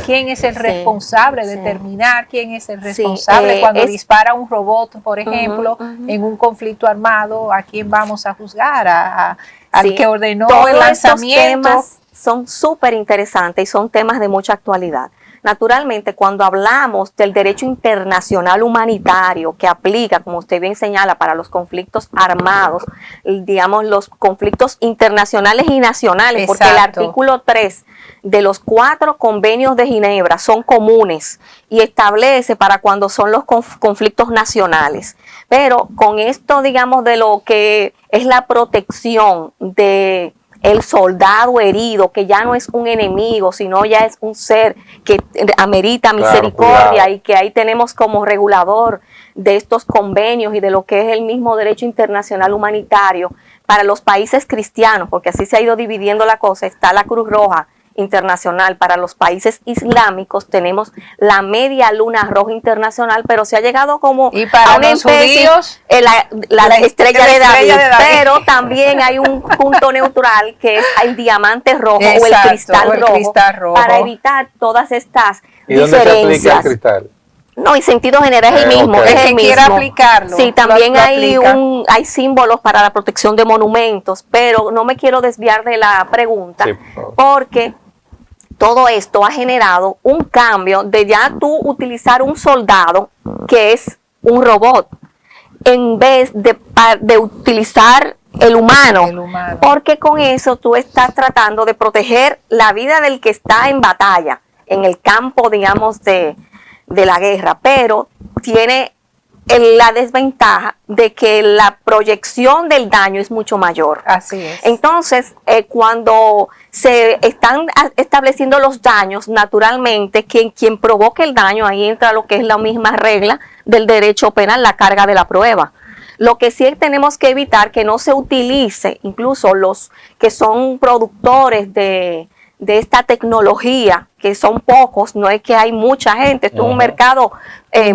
quién es el responsable, determinar quién es el responsable cuando dispara un robot, por ejemplo, en un conflicto armado, a quién vamos a juzgar, al que ordenó el lanzamiento. Estos temas son súper interesantes y son temas de mucha actualidad. Naturalmente, cuando hablamos del derecho internacional humanitario que aplica, como usted bien señala, para los conflictos armados, digamos los conflictos internacionales y nacionales, porque el artículo 3 de los 4 convenios de Ginebra son comunes y establece para cuando son los conflictos nacionales. Pero con esto, digamos, de lo que es la protección de el soldado herido, que ya no es un enemigo, sino ya es un ser que amerita misericordia, y que ahí tenemos como regulador de estos convenios y de lo que es el mismo derecho internacional humanitario para los países cristianos, porque así se ha ido dividiendo la cosa. Está la Cruz Roja Internacional. Para los países islámicos tenemos la Media Luna Roja Internacional, pero se ha llegado como y para a una los judíos, la estrella de David, pero también hay un punto neutral que es el diamante rojo, o el cristal rojo, para evitar todas estas ¿Y dónde se aplica el cristal? No, en sentido general es el mismo, es el mismo. Quiera aplicarlo. Sí, también hay símbolos para la protección de monumentos, pero no me quiero desviar de la pregunta, porque todo esto ha generado un cambio de ya tú utilizar un soldado que es un robot, en vez de utilizar el humano, porque con eso tú estás tratando de proteger la vida del que está en batalla, en el campo, digamos, de la guerra, pero tiene la desventaja de que la proyección del daño es mucho mayor. Así es. Entonces, cuando se están estableciendo los daños, naturalmente, quien provoque el daño, ahí entra lo que es la misma regla del derecho penal, la carga de la prueba. Lo que sí tenemos que evitar que no se utilice, incluso los que son productores de esta tecnología, que son pocos, no es que hay mucha gente, esto es un mercado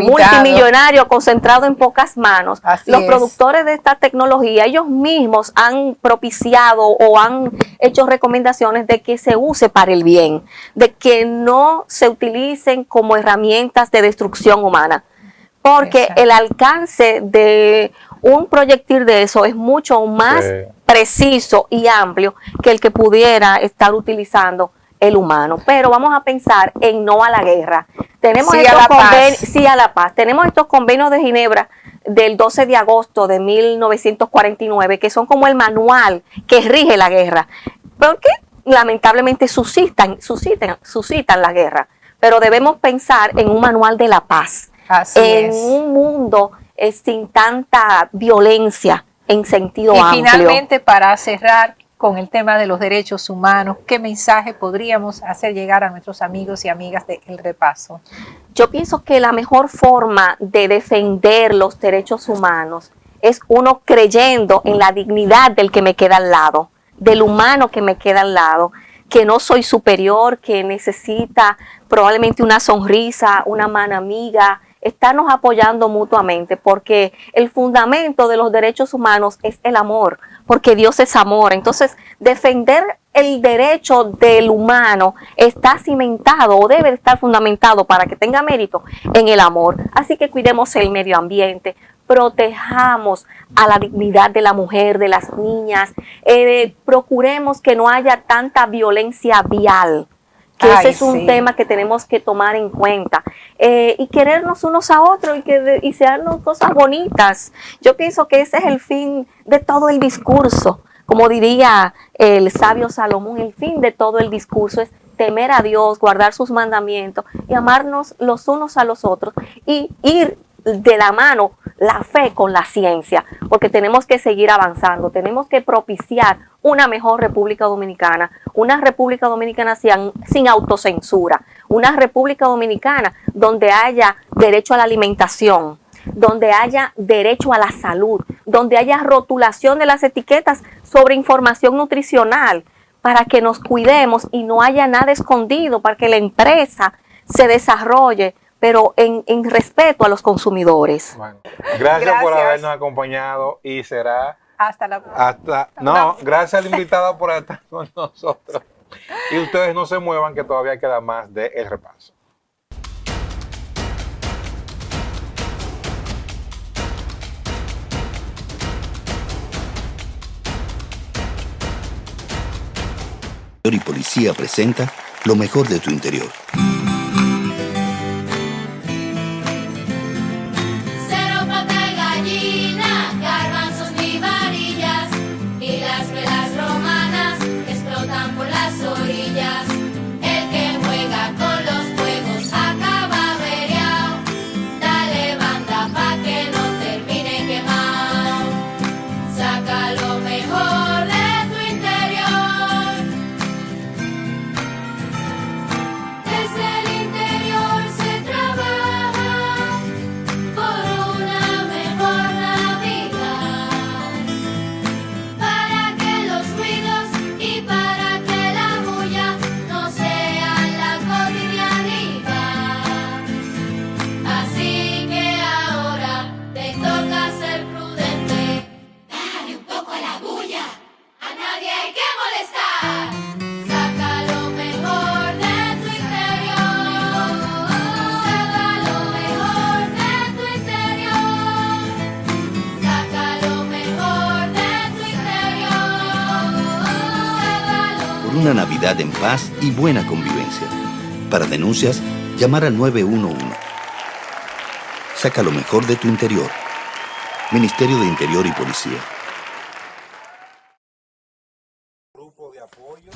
multimillonario concentrado en pocas manos. Los productores de esta tecnología, ellos mismos han propiciado o han hecho recomendaciones de que se use para el bien, de que no se utilicen como herramientas de destrucción humana, porque el alcance de un proyectil de eso es mucho más preciso y amplio que el que pudiera estar utilizando el humano. Pero vamos a pensar en no a la guerra. Tenemos sí a la paz. Tenemos estos convenios de Ginebra del 12 de agosto de 1949, que son como el manual que rige la guerra, porque lamentablemente suscitan la guerra. Pero debemos pensar en un manual de la paz, un mundo sin tanta violencia en sentido amplio. Y finalmente, para cerrar con el tema de los derechos humanos, ¿qué mensaje podríamos hacer llegar a nuestros amigos y amigas de El Repaso? Yo pienso que la mejor forma de defender los derechos humanos es uno creyendo en la dignidad del que me queda al lado, del humano que me queda al lado, que no soy superior, que necesita probablemente una sonrisa, una mano amiga, estarnos apoyando mutuamente, porque el fundamento de los derechos humanos es el amor, porque Dios es amor. Entonces, defender el derecho del humano está cimentado o debe estar fundamentado para que tenga mérito en el amor. Así que cuidemos el medio ambiente, protejamos a la dignidad de la mujer, de las niñas, procuremos que no haya tanta violencia vial, que ese es un tema que tenemos que tomar en cuenta, y querernos unos a otros y searnos cosas bonitas. Yo pienso que ese es el fin de todo el discurso. Como diría el sabio Salomón, el fin de todo el discurso es temer a Dios, guardar sus mandamientos y amarnos los unos a los otros y ir de la mano la fe con la ciencia, porque tenemos que seguir avanzando, tenemos que propiciar una mejor República Dominicana, una República Dominicana sin autocensura, una República Dominicana donde haya derecho a la alimentación, donde haya derecho a la salud, donde haya rotulación de las etiquetas sobre información nutricional, para que nos cuidemos y no haya nada escondido, para que la empresa se desarrolle, pero en respeto a los consumidores. Bueno, gracias por habernos acompañado y será hasta la próxima. Gracias al invitado por estar con nosotros. Y ustedes no se muevan, que todavía queda más de El Repaso. Y Policía presenta lo mejor de tu interior. Cero pata de gallina, garbanzos ni varillas, y las velas romanas explotan por las orillas. El que juega con los fuegos acaba averiado. Dale banda pa' que no termine quemado. Saca lo mejor de tu interior. Desde el interior se trabaja por una mejor Navidad, para que los ruidos y para que la bulla no sean la cotidianidad. Así que ahora te toca ser prudente. Bájale un poco a la bulla, a nadie hay que molestar. Saca lo mejor de tu interior. Saca lo mejor de tu interior. Saca lo mejor de tu interior. Sácalo. Por una Navidad en paz y buena convivencia. Para denuncias, llamar al 911. Saca lo mejor de tu interior. Ministerio de Interior y Policía. Grupo de apoyo.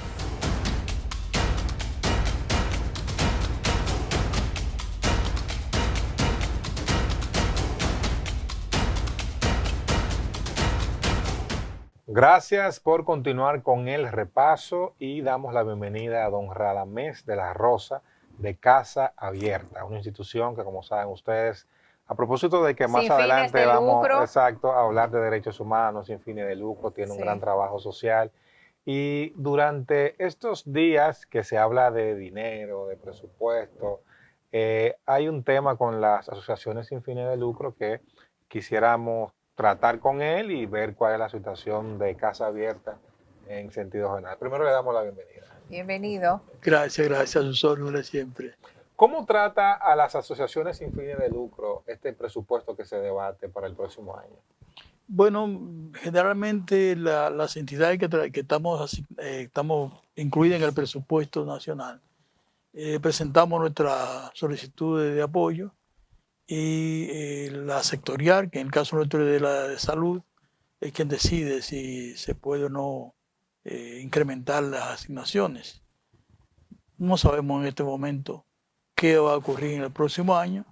Gracias por continuar con El Repaso y damos la bienvenida a don Radamés de la Rosa de Casa Abierta, una institución que, como saben ustedes, A propósito de que más Sin fines adelante de vamos, lucro. exacto, a hablar de derechos humanos sin fines de lucro, tiene un Sí. gran trabajo social. Y durante estos días que se habla de dinero, de presupuesto, hay un tema con las asociaciones sin fines de lucro que quisiéramos tratar con él y ver cuál es la situación de Casa Abierta en sentido general. Primero le damos la bienvenida. Bienvenido. Gracias, a sus órdenes siempre. ¿Cómo trata a las asociaciones sin fines de lucro este presupuesto que se debate para el próximo año? Bueno, generalmente las entidades que estamos incluidas en el presupuesto nacional, presentamos nuestra solicitud de apoyo y la sectorial, que en el caso nuestro de la de salud, es quien decide si se puede o no incrementar las asignaciones. No sabemos en este momento qué va a ocurrir en el próximo año,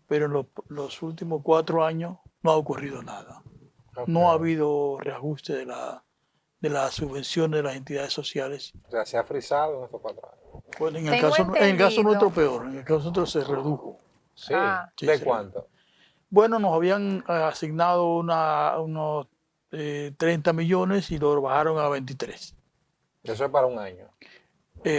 pero en los últimos 4 años no ha ocurrido nada. Okay. No ha habido reajuste de las subvenciones de las entidades sociales. O sea, se ha frisado en estos 4 años. Bueno, en el Tengo caso entendido. nuestro peor, en el caso nuestro se redujo. Sí. Ah. ¿De Sí. cuánto? Bueno, nos habían asignado unos 30 millones y lo bajaron a 23. Eso es para un año.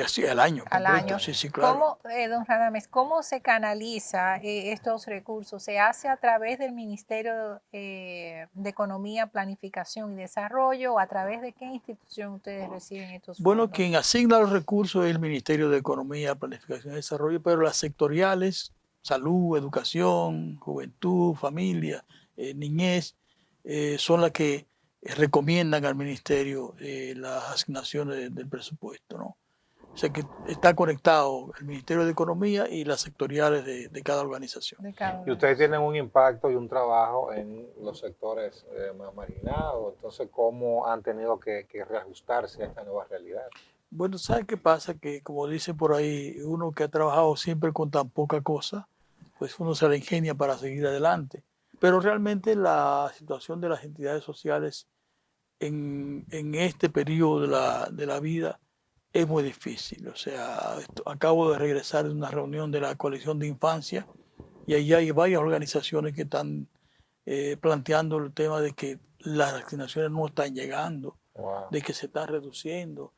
Sí, al año Al completo. año. Sí, claro. ¿Cómo, don Radames, cómo se canaliza estos recursos? ¿Se hace a través del Ministerio de Economía, Planificación y Desarrollo o a través de qué institución ustedes reciben estos fondos? Bueno, quien asigna los recursos es el Ministerio de Economía, Planificación y Desarrollo, pero las sectoriales, salud, educación, juventud, familia, niñez, son las que recomiendan al Ministerio las asignaciones del presupuesto, ¿no? O sea que está conectado el Ministerio de Economía y las sectoriales de cada organización. De cada Y ustedes tienen un impacto y un trabajo en los sectores más marginados. Entonces, ¿cómo han tenido que reajustarse a esta nueva realidad? Bueno, ¿sabes qué pasa? Que como dice por ahí, uno que ha trabajado siempre con tan poca cosa, pues uno se la ingenia para seguir adelante. Pero realmente la situación de las entidades sociales en este periodo de la vida es muy difícil. O sea, acabo de regresar de una reunión de la coalición de infancia y allí hay varias organizaciones que están planteando el tema de que las asignaciones no están llegando, Wow. de que se están reduciendo.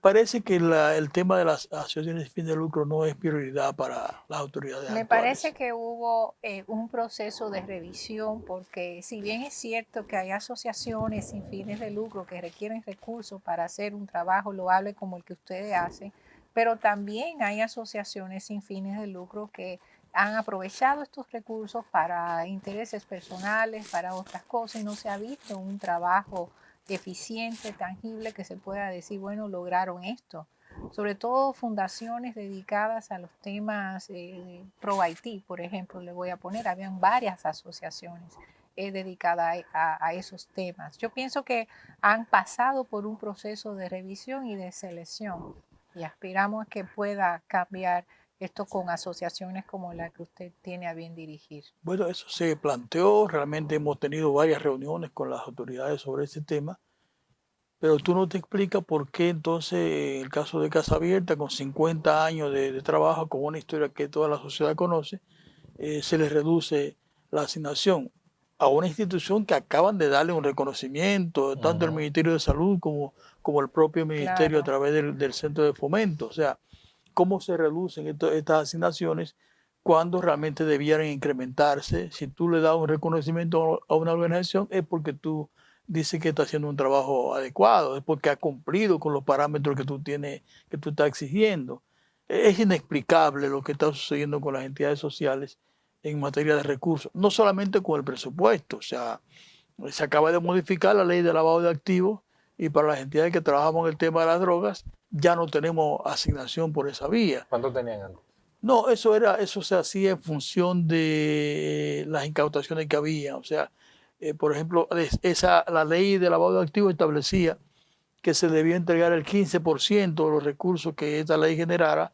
Parece que el tema de las asociaciones sin fin de lucro no es prioridad para las autoridades Me actuales. parece que hubo un proceso de revisión porque si bien es cierto que hay asociaciones sin fines de lucro que requieren recursos para hacer un trabajo loable como el que ustedes hacen, pero también hay asociaciones sin fines de lucro que han aprovechado estos recursos para intereses personales, para otras cosas y no se ha visto un trabajo eficiente, tangible, que se pueda decir, bueno, lograron esto. Sobre todo fundaciones dedicadas a los temas pro Haití, por ejemplo, le voy a poner, habían varias asociaciones dedicadas a esos temas. Yo pienso que han pasado por un proceso de revisión y de selección y aspiramos a que pueda cambiar esto con asociaciones como la que usted tiene a bien dirigir. Bueno, eso se planteó, realmente hemos tenido varias reuniones con las autoridades sobre ese tema, pero tú no te explicas por qué entonces en el caso de Casa Abierta, con 50 años de trabajo, con una historia que toda la sociedad conoce, se les reduce la asignación a una institución que acaban de darle un reconocimiento, tanto el Ministerio de Salud como el propio Ministerio a través del Centro de Fomento. O sea, cómo se reducen estas asignaciones cuando realmente debieran incrementarse. Si tú le das un reconocimiento a una organización es porque tú dices que está haciendo un trabajo adecuado, es porque ha cumplido con los parámetros que tú tienes, que tú estás exigiendo. Es inexplicable lo que está sucediendo con las entidades sociales en materia de recursos, no solamente con el presupuesto. O sea, se acaba de modificar la ley de lavado de activos y para las entidades que trabajamos en el tema de las drogas ya no tenemos asignación por esa vía. ¿Cuánto tenían antes? No, eso se hacía en función de las incautaciones que había. O sea, por ejemplo, la ley de lavado de activos establecía que se debía entregar el 15% de los recursos que esta ley generara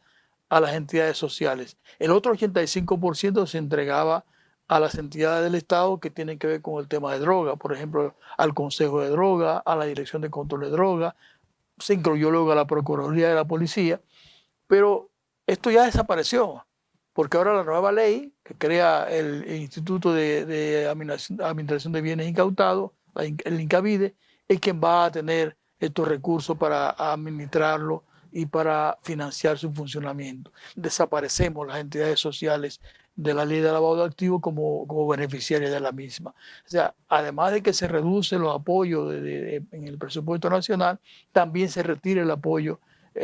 a las entidades sociales. El otro 85% se entregaba a las entidades del Estado que tienen que ver con el tema de droga, por ejemplo, al Consejo de Droga, a la Dirección de Control de Droga, se incluyó luego a la Procuraduría de la Policía, pero esto ya desapareció, porque ahora la nueva ley que crea el Instituto de Administración de Bienes Incautados, el INCABIDE, es quien va a tener estos recursos para administrarlo y para financiar su funcionamiento. Desaparecemos las entidades sociales de la ley de lavado de activos como beneficiarias de la misma. O sea, además de que se reducen los apoyos en el presupuesto nacional, también se retira el apoyo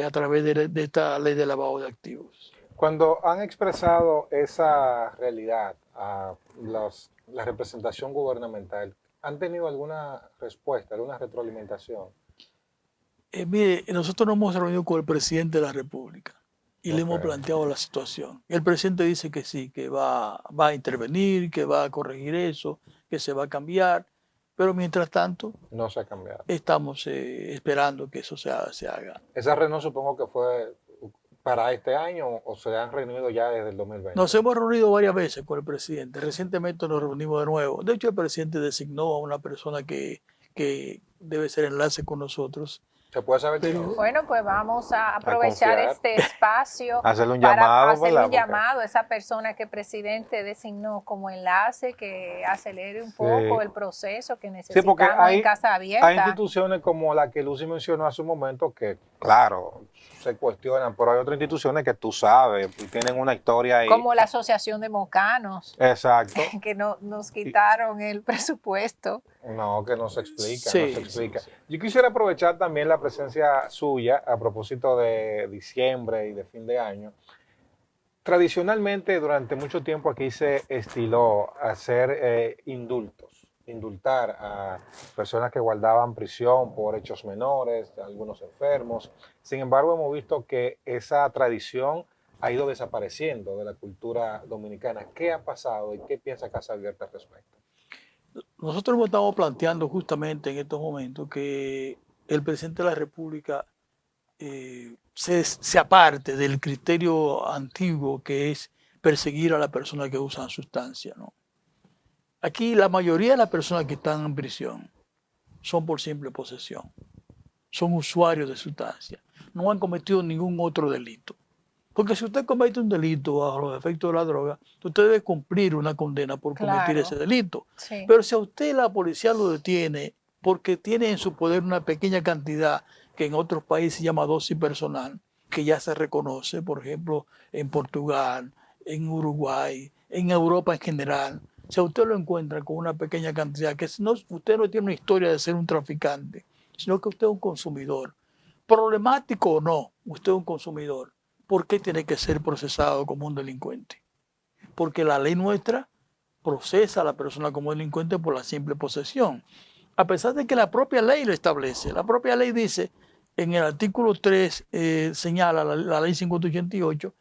a través de esta ley de lavado de activos. Cuando han expresado esa realidad a la representación gubernamental, ¿han tenido alguna respuesta, alguna retroalimentación? Mire, nosotros nos hemos reunido con el presidente de la República y le hemos planteado la situación. El presidente dice que sí, que va a intervenir, que va a corregir eso, que se va a cambiar, pero mientras tanto no se ha cambiado. Estamos esperando que eso se haga. Esa reunión supongo que fue para este año o se han reunido ya desde el 2020. Nos hemos reunido varias veces con el presidente. Recientemente nos reunimos de nuevo. De hecho, el presidente designó a una persona que debe ser enlace con nosotros. ¿Se puede saber quién es? Bueno, pues vamos a aprovechar este espacio hacerle un para llamado, hacerle un llamado a esa persona que el presidente designó como enlace, que acelere un poco el proceso que necesitamos en Casa Abierta. Hay instituciones como la que Lucy mencionó hace un momento que, claro, se cuestionan, pero hay otras instituciones que tú sabes, tienen una historia ahí. Como la Asociación de Mocanos. Exacto. Que nos quitaron el presupuesto. No, que no se explica, sí, no se explica. Sí. Yo quisiera aprovechar también la presencia suya a propósito de diciembre y de fin de año. Tradicionalmente, durante mucho tiempo aquí se estiló hacer indultar a personas que guardaban prisión por hechos menores, algunos enfermos. Sin embargo, hemos visto que esa tradición ha ido desapareciendo de la cultura dominicana. ¿Qué ha pasado y qué piensa Casa Abierta al respecto? Nosotros estamos planteando justamente en estos momentos que el presidente de la República se aparte del criterio antiguo que es perseguir a las personas que usan sustancias, ¿no? Aquí la mayoría de las personas que están en prisión son por simple posesión, son usuarios de sustancias, no han cometido ningún otro delito. Porque si usted comete un delito bajo los efectos de la droga, usted debe cumplir una condena por cometer ese delito. Sí. Pero si a usted la policía lo detiene porque tiene en su poder una pequeña cantidad que en otros países se llama dosis personal, que ya se reconoce, por ejemplo, en Portugal, en Uruguay, en Europa en general. Si a usted lo encuentra con una pequeña cantidad, que usted no tiene una historia de ser un traficante, sino que usted es un consumidor. Problemático o no, usted es un consumidor. ¿Por qué tiene que ser procesado como un delincuente? Porque la ley nuestra procesa a la persona como delincuente por la simple posesión. A pesar de que la propia ley lo establece. La propia ley dice, en el artículo 3, señala la ley 588,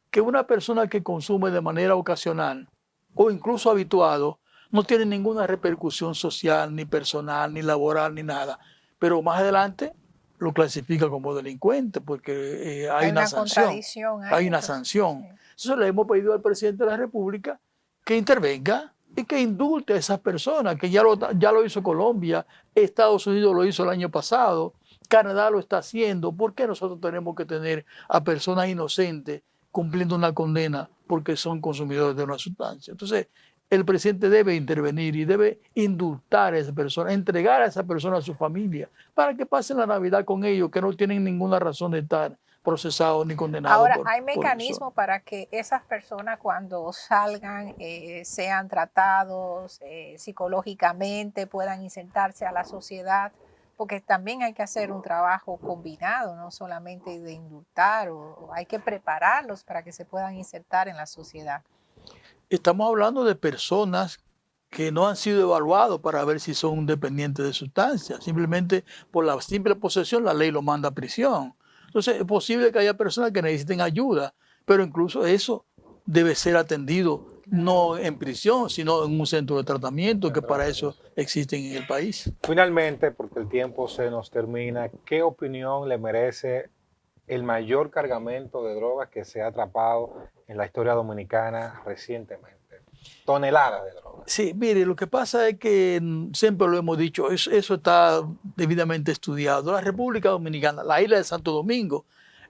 que una persona que consume de manera ocasional o incluso habituado no tiene ninguna repercusión social, ni personal, ni laboral, ni nada. Pero más adelante lo clasifica como delincuente porque hay una sanción. Hay una sanción. Entonces le hemos pedido al presidente de la República que intervenga y que indulte a esas personas, que ya lo hizo Colombia, Estados Unidos lo hizo el año pasado, Canadá lo está haciendo. ¿Por qué nosotros tenemos que tener a personas inocentes cumpliendo una condena porque son consumidores de una sustancia? Entonces, el presidente debe intervenir y debe indultar a esa persona, entregar a esa persona a su familia, para que pasen la Navidad con ellos, que no tienen ninguna razón de estar procesados ni condenados. Ahora, hay mecanismos para que esas personas cuando salgan sean tratados psicológicamente, puedan insertarse a la sociedad, porque también hay que hacer un trabajo combinado, no solamente de indultar, o hay que prepararlos para que se puedan insertar en la sociedad. Estamos hablando de personas que no han sido evaluados para ver si son dependientes de sustancias. Simplemente por la simple posesión la ley lo manda a prisión. Entonces es posible que haya personas que necesiten ayuda, pero incluso eso debe ser atendido no en prisión, sino en un centro de tratamiento, que para eso existen en el país. Finalmente, porque el tiempo se nos termina, ¿qué opinión le merece el mayor cargamento de drogas que se ha atrapado en la historia dominicana recientemente? Toneladas de drogas. Sí, mire, lo que pasa es que siempre lo hemos dicho, eso está debidamente estudiado. La República Dominicana, la isla de Santo Domingo,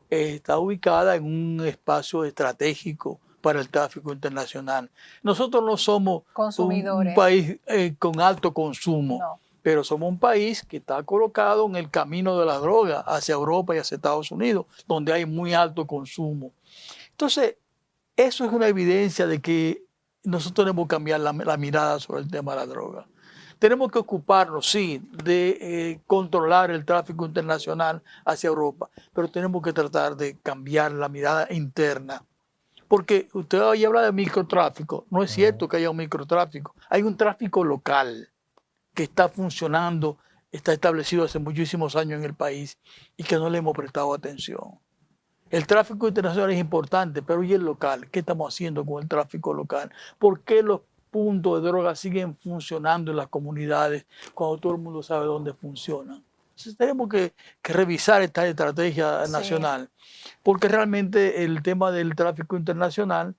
está ubicada en un espacio estratégico para el tráfico internacional. Nosotros no somos un Consumidores. país con alto consumo, No. pero somos un país que está colocado en el camino de la droga hacia Europa y hacia Estados Unidos, donde hay muy alto consumo. Entonces, eso es una evidencia de que nosotros tenemos que cambiar la mirada sobre el tema de la droga. Tenemos que ocuparnos, sí, de controlar el tráfico internacional hacia Europa, pero tenemos que tratar de cambiar la mirada interna. Porque usted hoy habla de microtráfico. No es cierto que haya un microtráfico. Hay un tráfico local que está funcionando, está establecido hace muchísimos años en el país y que no le hemos prestado atención. El tráfico internacional es importante, pero ¿y el local? ¿Qué estamos haciendo con el tráfico local? ¿Por qué los puntos de droga siguen funcionando en las comunidades cuando todo el mundo sabe dónde funcionan? Entonces tenemos que revisar esta estrategia nacional, porque realmente el tema del tráfico internacional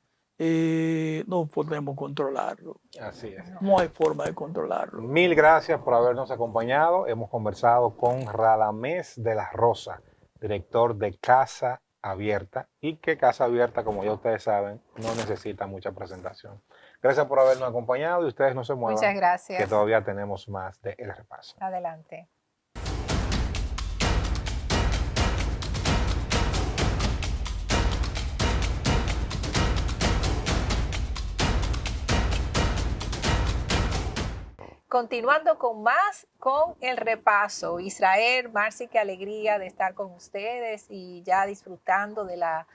no podemos controlarlo. Así es. No hay forma de controlarlo. Mil gracias por habernos acompañado. Hemos conversado con Radamés de la Rosa, director de Casa Abierta, y que Casa Abierta, como ya ustedes saben, no necesita mucha presentación. Gracias por habernos acompañado y ustedes no se muevan. Muchas gracias. Que todavía tenemos más de El Repaso. Adelante. Continuando con más, con el repaso. Israel, Marci, qué alegría de estar con ustedes y ya disfrutando de la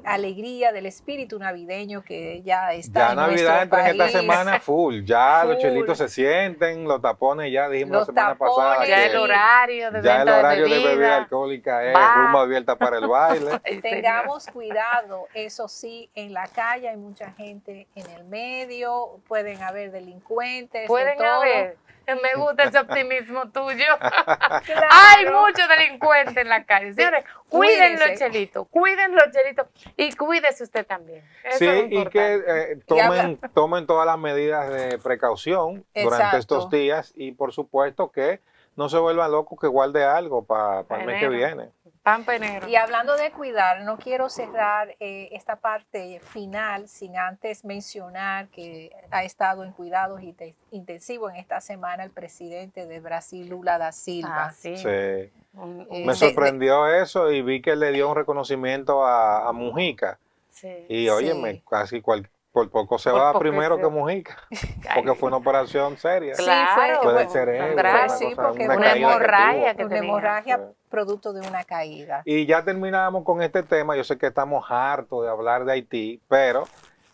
alegría del espíritu navideño que ya está Ya en Navidad nuestro entra en esta país. semana full. Ya los Full. chelitos se sienten, los tapones ya dijimos Los la semana tapones. pasada. Ya que el horario de ya el venta horario de de bebida bebida. alcohólica es Va. rumba abierta para el baile. Tengamos cuidado, eso sí, en la calle hay mucha gente en el medio, pueden haber delincuentes. de Pueden todo. haber. Me gusta ese optimismo tuyo. Claro. Hay muchos delincuentes en la calle. Señores, cuiden Cuídense. los chelitos y cuídese usted también. Eso Sí, es lo y importante. que tomen todas las medidas de precaución durante Exacto. estos días y por supuesto que no se vuelvan locos, que guarde algo para el mes que Enero. viene. Pampa enero. Y hablando de cuidar, no quiero cerrar esta parte final sin antes mencionar que ha estado en cuidados intensivos en esta semana el presidente de Brasil, Lula da Silva. Ah, sí. Sí. Eh, Me sorprendió eso y vi que le dio un reconocimiento a Mujica. Sí. Y óyeme, casi por poco se Por va poco primero se que va. Mujica, porque fue una operación seria. Sí, Claro. Fue del fue cerebro, grave. una Sí, cosa, porque una una caída que hemorragia tuvo. que una tenía. hemorragia Sí. producto de una caída. Y ya terminamos con este tema. Yo sé que estamos hartos de hablar de Haití, pero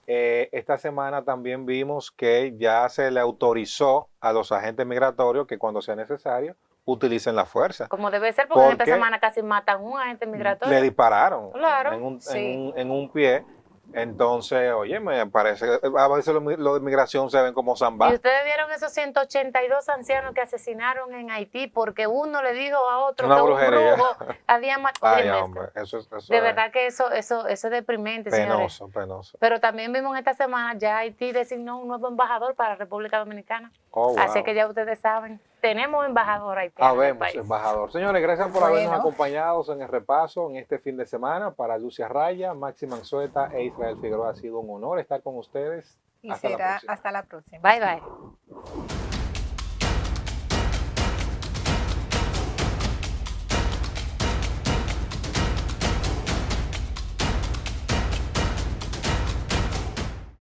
esta semana también vimos que ya se le autorizó a los agentes migratorios que cuando sea necesario utilicen la fuerza. Como debe ser, porque en esta Porque semana casi matan un agente migratorio. Le dispararon Claro. en un pie. Entonces, oye, me parece que a veces los de migración se ven como zambá. Y ustedes vieron esos 182 ancianos que asesinaron en Haití porque uno le dijo a otro Una que brujería. un brujo había matado. Ay, hombre, eso De es verdad que eso es deprimente, señores. penoso. Pero también vimos en esta semana ya Haití designó un nuevo embajador para la República Dominicana. Oh, wow. Así que ya ustedes saben, tenemos embajador haitiano en el Habemos, país. embajador. Señores, gracias por habernos Bueno. acompañado en el repaso en este fin de semana. Para Lucia Raya, Maxi Manzueta e Israel Figueroa ha sido un honor estar con ustedes. Y Hasta la será próxima. hasta la próxima. Bye, bye.